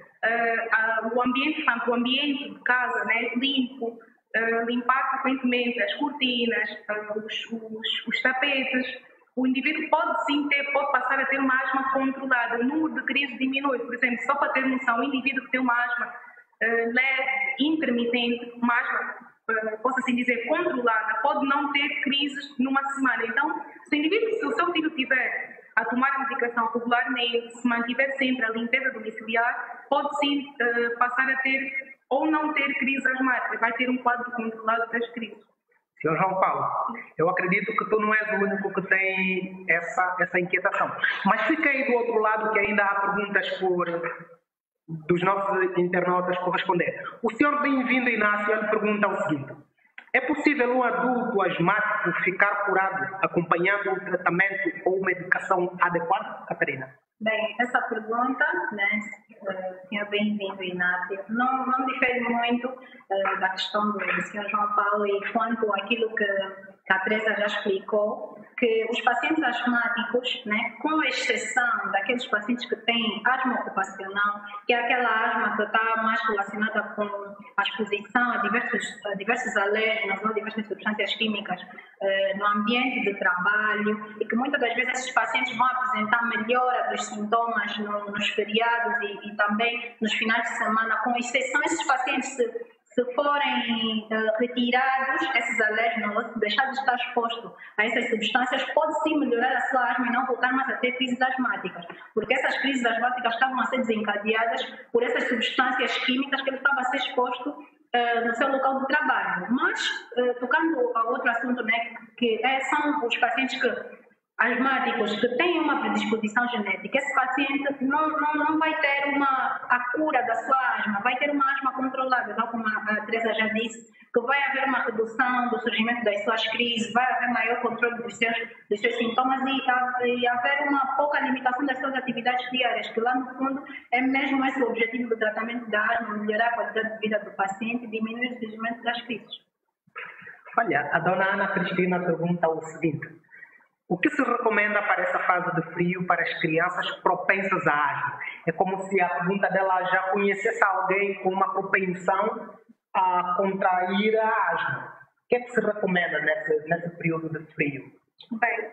o ambiente de casa, né, limpo, limpar frequentemente as cortinas, os tapetes, o indivíduo pode passar a ter uma asma controlada. O número de crises diminui. Por exemplo, só para ter noção, o indivíduo que tem uma asma leve, intermitente, uma asma, posso assim dizer, controlada, pode não ter crises numa semana. Então, se o seu filho tiver a tomar a medicação regularmente, se mantiver sempre a limpeza domiciliar, pode sim passar a ter ou não ter crise asmática, vai ter um quadro controlado das crises. Senhor João Paulo, eu acredito que tu não és o único que tem essa inquietação. Mas fica aí do outro lado que ainda há perguntas dos nossos internautas por responder. O senhor bem-vindo, Inácio, ele pergunta o seguinte: é possível um adulto asmático ficar curado acompanhando um tratamento ou medicação adequada, Catarina? Bem, essa pergunta, né, senhor bem-vindo, Inácio, não difere muito da questão do senhor João Paulo e quanto àquilo que a Teresa já explicou, que os pacientes asmáticos, né, com exceção daqueles pacientes que têm asma ocupacional, que é aquela asma que está mais relacionada com a exposição a diversos alérgenos ou diversas substâncias químicas no ambiente de trabalho, e que muitas das vezes esses pacientes vão apresentar melhora dos sintomas nos feriados e também nos finais de semana, com exceção esses pacientes, se forem retirados esses alérgenos, se deixar de estar exposto a essas substâncias, pode sim melhorar a sua asma e não voltar mais a ter crises asmáticas, porque essas crises asmáticas estavam a ser desencadeadas por essas substâncias químicas que ele estava a ser exposto no seu local de trabalho. Mas, tocando a outro assunto, né, que são os pacientes asmáticos que têm uma predisposição genética, esse paciente não vai ter a cura da sua asma, vai ter uma asma controlada, tal como a Teresa já disse, que vai haver uma redução do surgimento das suas crises, vai haver maior controle dos seus sintomas e haver uma pouca limitação das suas atividades diárias, que lá no fundo é mesmo esse o objetivo do tratamento da asma, melhorar a qualidade de vida do paciente e diminuir o surgimento das crises. Olha, a dona Ana Cristina pergunta o seguinte: o que se recomenda para essa fase de frio para as crianças propensas à asma? É como se a pergunta dela já conhecesse alguém com uma propensão a contrair a asma. O que é que se recomenda nesse período de frio? Bem,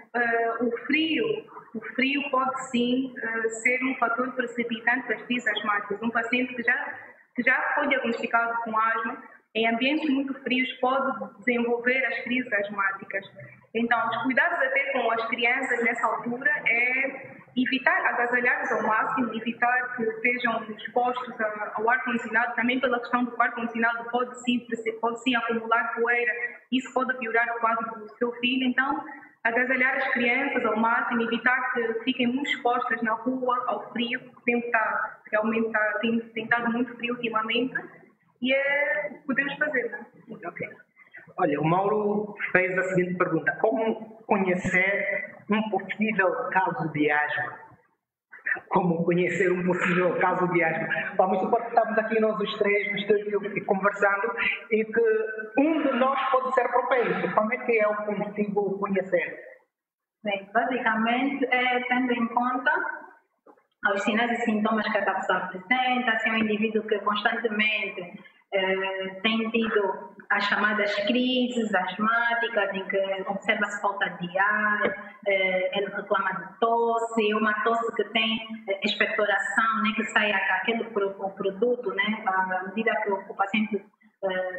o frio pode sim ser um fator precipitante das crises asmáticas. Um paciente que já foi diagnosticado com asma, em ambientes muito frios, pode desenvolver as crises asmáticas. Então, os cuidados a ter com as crianças nessa altura é evitar agasalhá-los ao máximo, evitar que estejam expostos ao ar-condicionado, também pela questão do ar-condicionado pode sim acumular poeira, isso pode piorar o quadro do seu filho. Então, agasalhar as crianças ao máximo, evitar que fiquem muito expostas na rua ao frio, porque tem estado muito frio ultimamente, e é o que podemos fazer, né? Ok. Olha, o Mauro fez a seguinte pergunta: como conhecer um possível caso de asma? Como conhecer um possível caso de asma? Vamos supor que estamos aqui nós os três no estúdio conversando e que um de nós pode ser propenso. Como é que eu consigo conhecer? Bem, basicamente, tendo em conta aos sinais e sintomas que essa pessoa apresenta, se é um indivíduo que constantemente tem tido as chamadas crises asmáticas, em que observa-se falta de ar, ele reclama de tosse, uma tosse que tem expectoração, né, que sai aquele produto, né, à medida que o paciente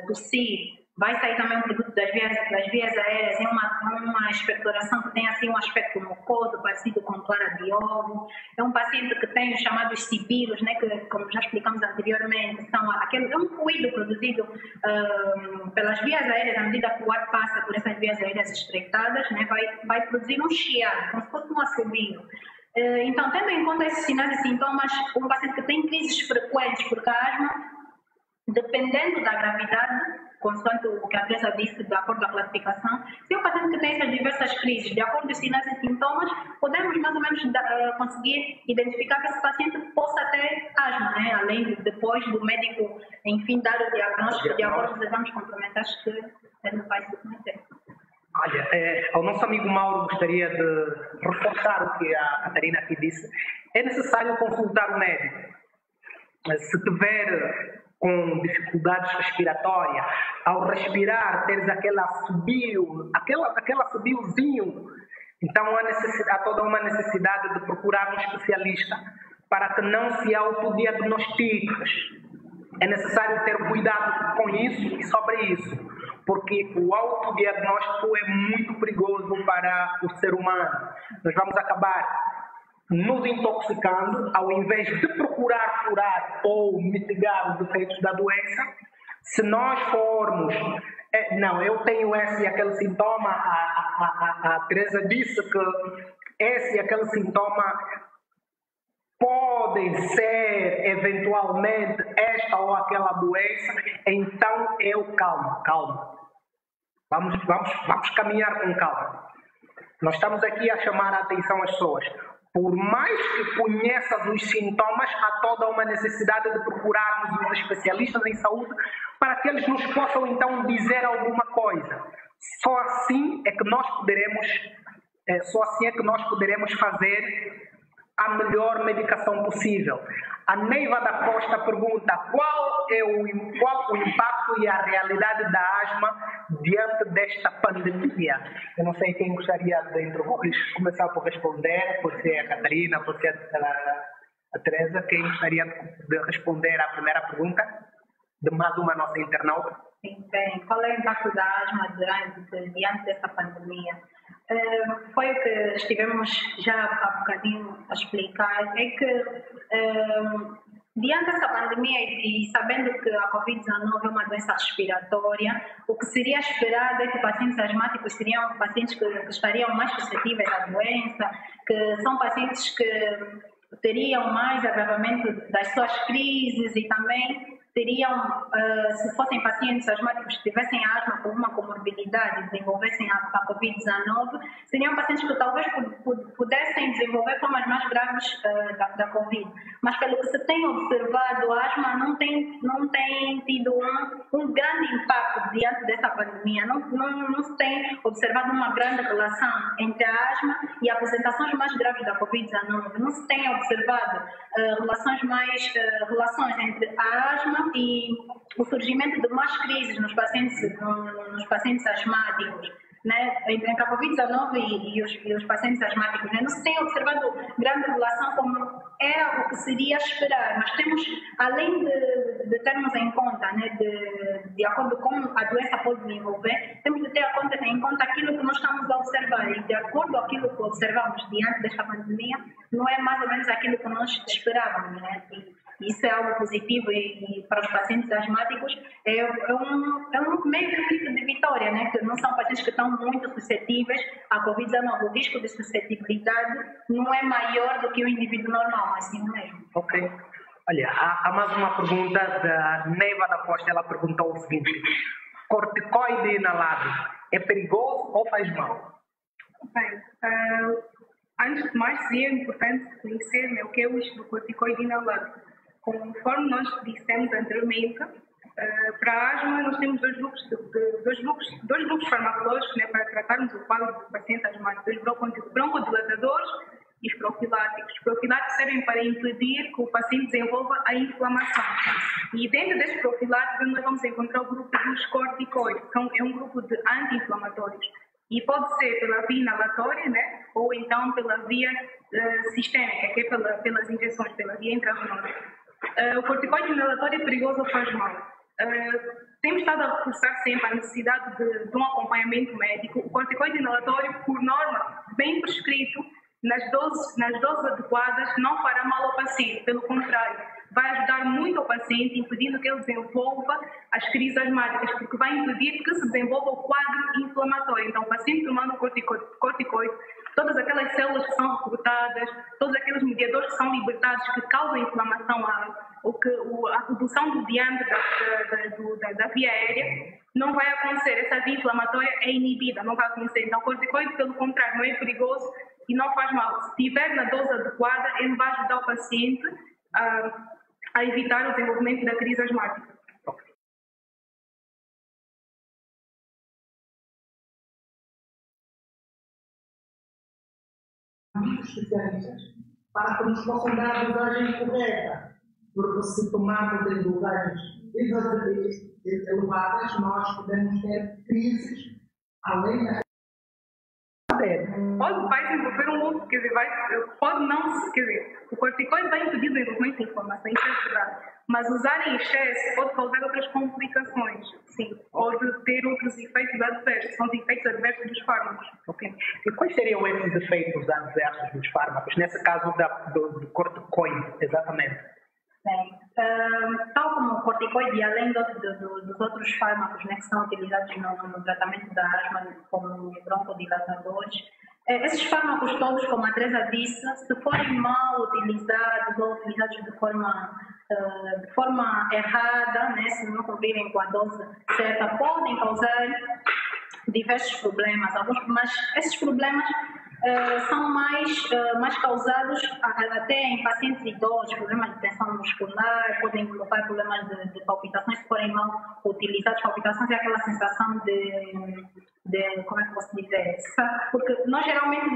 tossir, vai sair também um produto das vias aéreas, é uma expectoração que tem assim um aspecto mucoso, parecido com clara de ovo. É um paciente que tem os chamados sibilos, né, que, como já explicamos anteriormente, é um fluido produzido pelas vias aéreas, à medida que o ar passa por essas vias aéreas estreitadas, né, vai produzir um chiado, como se fosse um assobio. Então, tendo em conta esses sinais e sintomas, um paciente que tem crises frequentes, porque a asma, dependendo da gravidade, consoante o que a Teresa disse, de acordo com a classificação, se é um paciente que tem essas diversas crises, de acordo com os sinais e sintomas, podemos mais ou menos conseguir identificar que esse paciente possa ter asma, né? Além de depois do médico, enfim, dar o diagnóstico de acordo com os exames complementares que ele vai submeter. Olha, ao nosso amigo Mauro gostaria de reforçar o que a Catarina aqui disse. É necessário consultar o médico. Se tiver com dificuldades respiratórias, ao respirar teres aquele assobio, aquele assobiozinho, então há toda uma necessidade de procurar um especialista para que não se autodiagnostiques. É necessário ter cuidado com isso e sobre isso, porque o autodiagnóstico é muito perigoso para o ser humano. Nós vamos acabar nos intoxicando, ao invés de procurar curar ou mitigar os efeitos da doença. Se nós formos, não, eu tenho esse e aquele sintoma, a Teresa disse que esse e aquele sintoma podem ser, eventualmente, esta ou aquela doença, então calma. Vamos caminhar com calma. Nós estamos aqui a chamar a atenção às pessoas. Por mais que conheças os sintomas, há toda uma necessidade de procurarmos os especialistas em saúde para que eles nos possam então dizer alguma coisa. Só assim é que nós poderemos fazer a melhor medicação possível. A Neiva da Costa pergunta qual o impacto e a realidade da asma diante desta pandemia. Eu não sei quem gostaria de entre vós começar por responder, pode ser a Catarina, pode ser a Teresa, quem gostaria de responder à primeira pergunta de mais uma nossa internauta? Sim, bem, qual é o impacto da asma diante desta pandemia? Foi o que estivemos já há bocadinho a explicar, é que diante dessa pandemia e sabendo que a Covid-19 é uma doença respiratória, o que seria esperado é que pacientes asmáticos seriam pacientes que estariam mais suscetíveis à doença, que são pacientes que teriam mais agravamento das suas crises e também teriam, se fossem pacientes asmáticos que tivessem asma com uma comorbidade e desenvolvessem a Covid-19, seriam pacientes que talvez pudessem desenvolver formas mais graves da Covid. Mas pelo que se tem observado, a asma não tem tido um grande impacto diante dessa pandemia. Não se tem observado uma grande relação entre a asma e apresentações mais graves da Covid-19. Não se tem observado relações entre a asma e o surgimento de mais crises nos pacientes asmáticos, né? Entre a Covid-19 e os pacientes asmáticos, né? Não se tem observado grande relação como era o que seria esperar, mas temos, além de termos em conta, né, de acordo com a doença pode desenvolver, temos de ter em conta aquilo que nós estamos a observar, e de acordo com aquilo que observamos diante desta pandemia, não é mais ou menos aquilo que nós esperávamos, né? E isso é algo positivo e para os pacientes asmáticos é um meio de vitória, né? Que não são pacientes que estão muito suscetíveis à Covid-19. O risco de suscetibilidade não é maior do que o indivíduo normal, assim mesmo. Ok. Olha, há mais uma pergunta da Neiva da Costa. Ela perguntou o seguinte: corticoide inalado é perigoso ou faz mal? Bem, antes de mais seria importante conhecer, né, o que é o uso do corticoide inalado. Conforme nós dissemos anteriormente, para a asma nós temos dois grupos farmacológicos, né, para tratarmos o quadro do paciente asmático, os broncodilatadores e os profiláticos. Os profiláticos servem para impedir que o paciente desenvolva a inflamação. E dentro destes profiláticos nós vamos encontrar o grupo dos corticoides, que é um grupo de anti-inflamatórios. E pode ser pela via inalatória, né? Ou então pela via sistêmica, que é pelas injeções, pela via intravenosa. O corticoide inalatório é perigoso ou faz mal? Temos estado a reforçar sempre a necessidade de um acompanhamento médico. O corticoide inalatório, por norma, bem prescrito, nas doses adequadas, não fará mal ao paciente. Pelo contrário, vai ajudar muito ao paciente, impedindo que ele desenvolva as crises asmáticas, porque vai impedir que se desenvolva o quadro inflamatório. Então, o paciente tomando corticoide, todas aquelas células que são recrutadas, todos aqueles mediadores que são libertados, que causam inflamação, a redução do diâmetro da via aérea, não vai acontecer. Essa via inflamatória é inibida, não vai acontecer. Então, o corticoide, pelo contrário, não é perigoso e não faz mal. Se estiver na dose adequada, ele vai ajudar o paciente a evitar o desenvolvimento da crise asmática. Especialistas para que nos possam dar a dosagem correta, porque se tomarmos em dosagens elevadas, nós podemos ter crises além da. Vai desenvolver um outro, quer dizer, pode não, quer dizer, o corticoide vai impedir o desenvolvimento de inflamação, isso é verdade, mas usar em excesso pode causar outras complicações, sim, pode ter outros efeitos adversos, são os efeitos adversos dos fármacos. Okay. E quais seriam esses efeitos adversos dos fármacos, nesse caso do corticoide, exatamente? Bem, tal como o corticoide, além dos outros fármacos, né, que são utilizados no tratamento da asma, como broncodilatadores, esses fármacos todos, como a Teresa disse, se forem mal utilizados ou utilizados de forma errada, né, se não cumprirem com a dose certa, podem causar diversos problemas. Mas esses problemas são mais causados até em pacientes idosos, problemas de tensão muscular, podem provocar problemas de palpitações se forem mal utilizados. Palpitações é aquela sensação de como é que posso dizer? Porque nós geralmente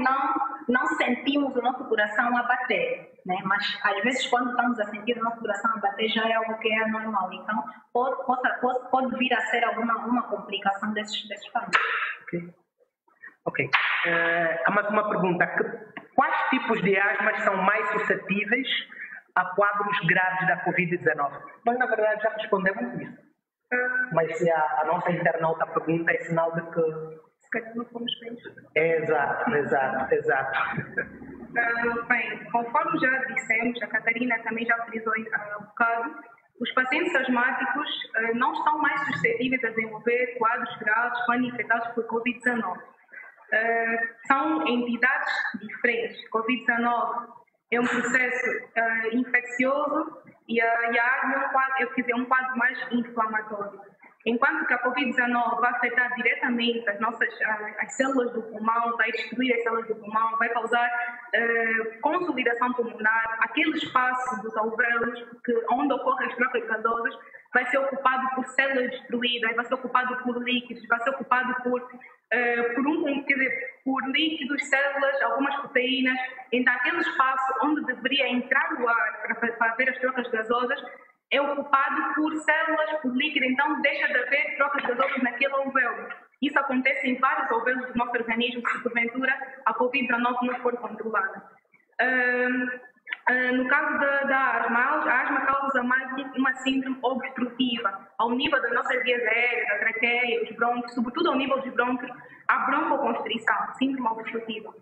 não sentimos o nosso coração a bater, né? Mas às vezes quando estamos a sentir o nosso coração a bater já é algo que é anormal. Então pode vir a ser alguma complicação desses fármacos. Ok. Há mais uma pergunta. Quais tipos de asmas são mais suscetíveis a quadros graves da Covid-19? Nós, na verdade, já respondemos isso. Mas se a nossa internauta pergunta, é sinal de que... Se calhar não fomos bem. Exato. Bem, conforme já dissemos, a Catarina também já frisou há um bocado, os pacientes asmáticos não estão mais suscetíveis a desenvolver quadros graves quando infectados por Covid-19. São entidades diferentes. Covid-19 é um processo infeccioso e a asma é um quadro mais inflamatório. Enquanto que a Covid-19 vai afetar diretamente as células do pulmão, vai destruir as células do pulmão, vai causar consolidação pulmonar, aquele espaço dos alvéolos onde ocorrem as trocas gasosas vai ser ocupado por células destruídas, vai ser ocupado por líquidos, vai ser ocupado por líquidos, células, algumas proteínas. Então, aquele espaço onde deveria entrar o ar para fazer as trocas gasosas é ocupado por células, por líquido. Então, deixa de haver trocas gasosas naquele alvéolo. Isso acontece em vários alvéolos do nosso organismo, se porventura a Covid-19 não for controlada. No caso da asma, a asma causa mais uma síndrome obstrutiva, ao nível das nossas vias aéreas, da traqueia, os brônquios, sobretudo ao nível dos brônquios, a broncoconstrição, síndrome obstrutiva.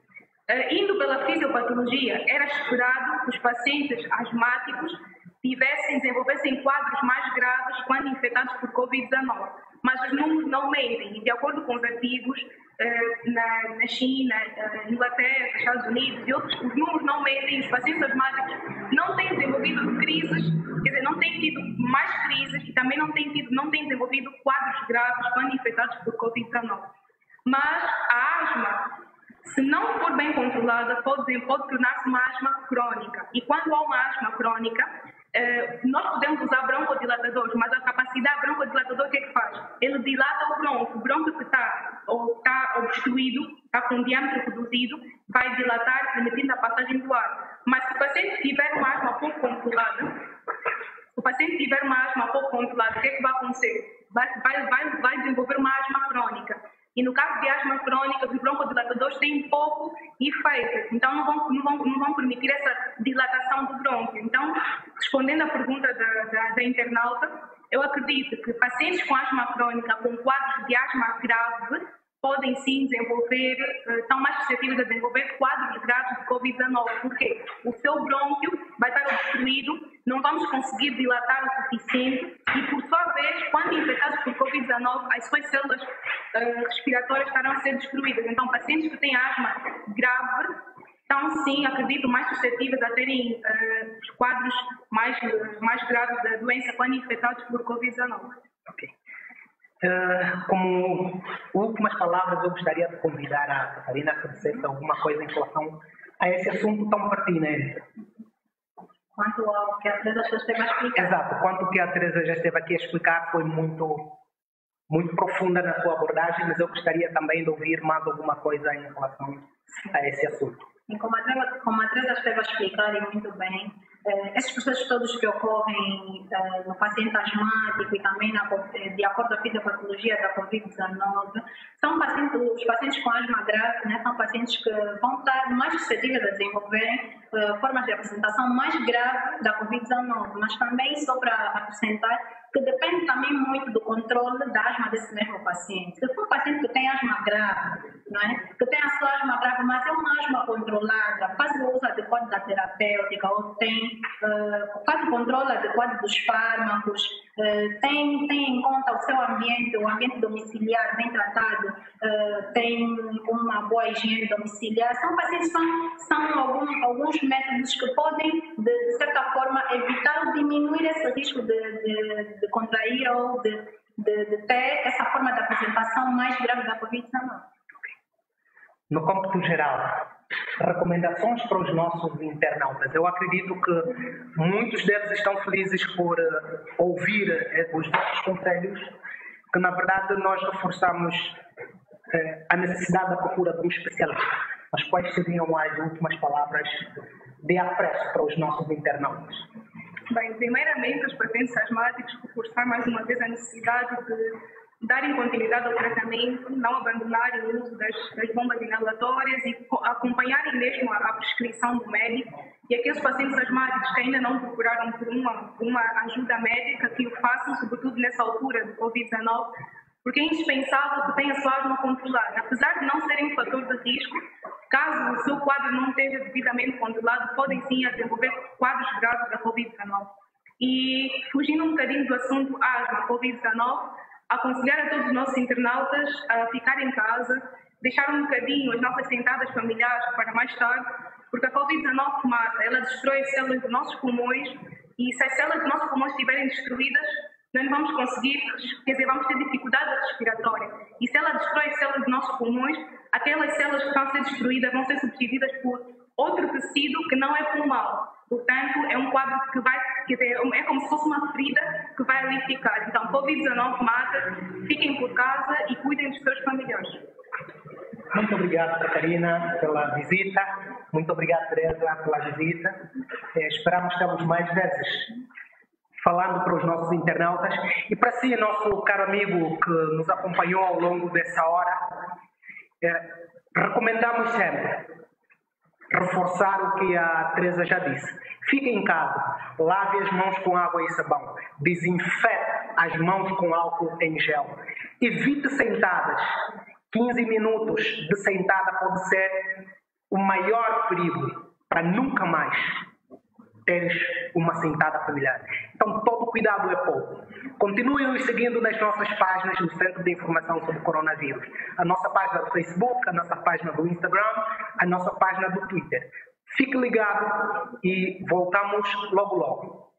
Indo pela fisiopatologia, era esperado que os pacientes asmáticos desenvolvessem quadros mais graves quando infectados por Covid-19, mas os números não mentem, e de acordo com os artigos na China, Inglaterra, Estados Unidos e outros, os números não mentem, os pacientes asmáticos não têm desenvolvido crises, quer dizer, não têm tido mais crises e também não têm desenvolvido quadros graves quando infectados por Covid-19. Mas a asma, se não for bem controlada, pode tornar-se uma asma crônica. E quando há uma asma crônica, nós podemos usar broncodilatadores, mas a capacidade broncodilatador o que é que faz? Ele dilata o bronco que está obstruído, está com um diâmetro reduzido, vai dilatar, permitindo a passagem que vai acontecer? Vai desenvolver uma asma crônica. E no caso de asma crônica, os broncodilatadores têm pouco efeito, então não vão permitir essa dilatação do brônquio. Então, respondendo à pergunta da internauta, eu acredito que pacientes com asma crônica, com quadros de asma grave, podem sim desenvolver, estão mais suscetíveis a desenvolver quadros graves de Covid-19, porque o seu brônquio vai estar obstruído, não vamos conseguir dilatar o suficiente e, por sua vez, quando infectados por Covid-19, as suas células respiratórias estarão a ser destruídas. Então, pacientes que têm asma grave estão, sim, acredito, mais suscetíveis a terem os quadros mais graves da doença quando infectados por Covid-19. Ok. Como últimas palavras, eu gostaria de convidar a Catarina a dissesse alguma coisa em relação a esse assunto tão pertinente. Quanto ao que a Teresa já esteve a explicar. Exato, quanto que a Teresa já esteve aqui a explicar foi muito profunda na sua abordagem, mas eu gostaria também de ouvir mais alguma coisa em relação a esse assunto. E como a Teresa esteve a explicar e muito bem, esses processos todos que ocorrem no paciente asmático e também de acordo com a fisiopatologia da Covid-19, são os pacientes com asma grave, né, são pacientes que vão estar mais suscetíveis a desenvolverem formas de apresentação mais grave da Covid-19, mas também só para acrescentar que depende também muito do controle da asma desse mesmo paciente. Se for um paciente que tem asma grave, não é? Que tem a sua asma grave, mas é uma asma controlada, faz o uso adequado da terapêutica, ou faz o controle adequado dos fármacos, tem em conta o seu ambiente, o ambiente domiciliar bem tratado, tem uma boa higiene domiciliar. São pacientes, são alguns métodos que podem, de certa forma, evitar ou diminuir esse risco de contrair ou de ter essa forma de apresentação mais grave da Covid-19. No cômputo geral, recomendações para os nossos internautas. Eu acredito que muitos deles estão felizes por ouvir os nossos conselhos, que na verdade nós reforçamos a necessidade da procura de um especialista. Mas quais seriam as últimas palavras de apreço para os nossos internautas? Bem, primeiramente, os pacientes asmáticos reforçar mais uma vez a necessidade de darem continuidade ao tratamento, não abandonarem o uso das bombas inalatórias e acompanharem mesmo a prescrição do médico. E aqueles pacientes asmáticos que ainda não procuraram por uma ajuda médica, que o façam, sobretudo nessa altura do Covid-19, porque é indispensável que tenha a sua asma controlada. Apesar de não serem um fator de risco, caso o seu quadro não esteja devidamente controlado, podem sim desenvolver quadros graves da Covid-19. E, fugindo um bocadinho do assunto asma, Covid-19, aconselhar a todos os nossos internautas a ficar em casa, deixar um bocadinho as nossas sentadas familiares para mais tarde, porque a Covid-19 mata, ela destrói as células dos nossos pulmões, e se as células dos nossos pulmões estiverem destruídas, nós não vamos conseguir, quer dizer, vamos ter dificuldade respiratória. E se ela destrói as células dos nossos pulmões, aquelas células que estão a ser destruídas vão ser substituídas por outro tecido que não é pulmão. Portanto, é um quadro que é como se fosse uma ferida que vai ali ficar. Então, Covid-19 mata, fiquem por casa e cuidem dos seus familiares. Muito obrigado, Catarina, pela visita. Muito obrigado, Teresa, pela visita. Esperamos tê-los mais vezes falando para os nossos internautas. E para si, nosso caro amigo que nos acompanhou ao longo dessa hora, recomendamos sempre reforçar o que a Teresa já disse. Fique em casa, lave as mãos com água e sabão, desinfete as mãos com álcool em gel. Evite sentadas. 15 minutos de sentada pode ser o maior perigo para nunca mais teres uma sentada familiar. Então, todo cuidado é pouco. Continuem nos seguindo nas nossas páginas do Centro de Informação sobre Coronavírus. A nossa página do Facebook, a nossa página do Instagram, a nossa página do Twitter. Fique ligado e voltamos logo logo.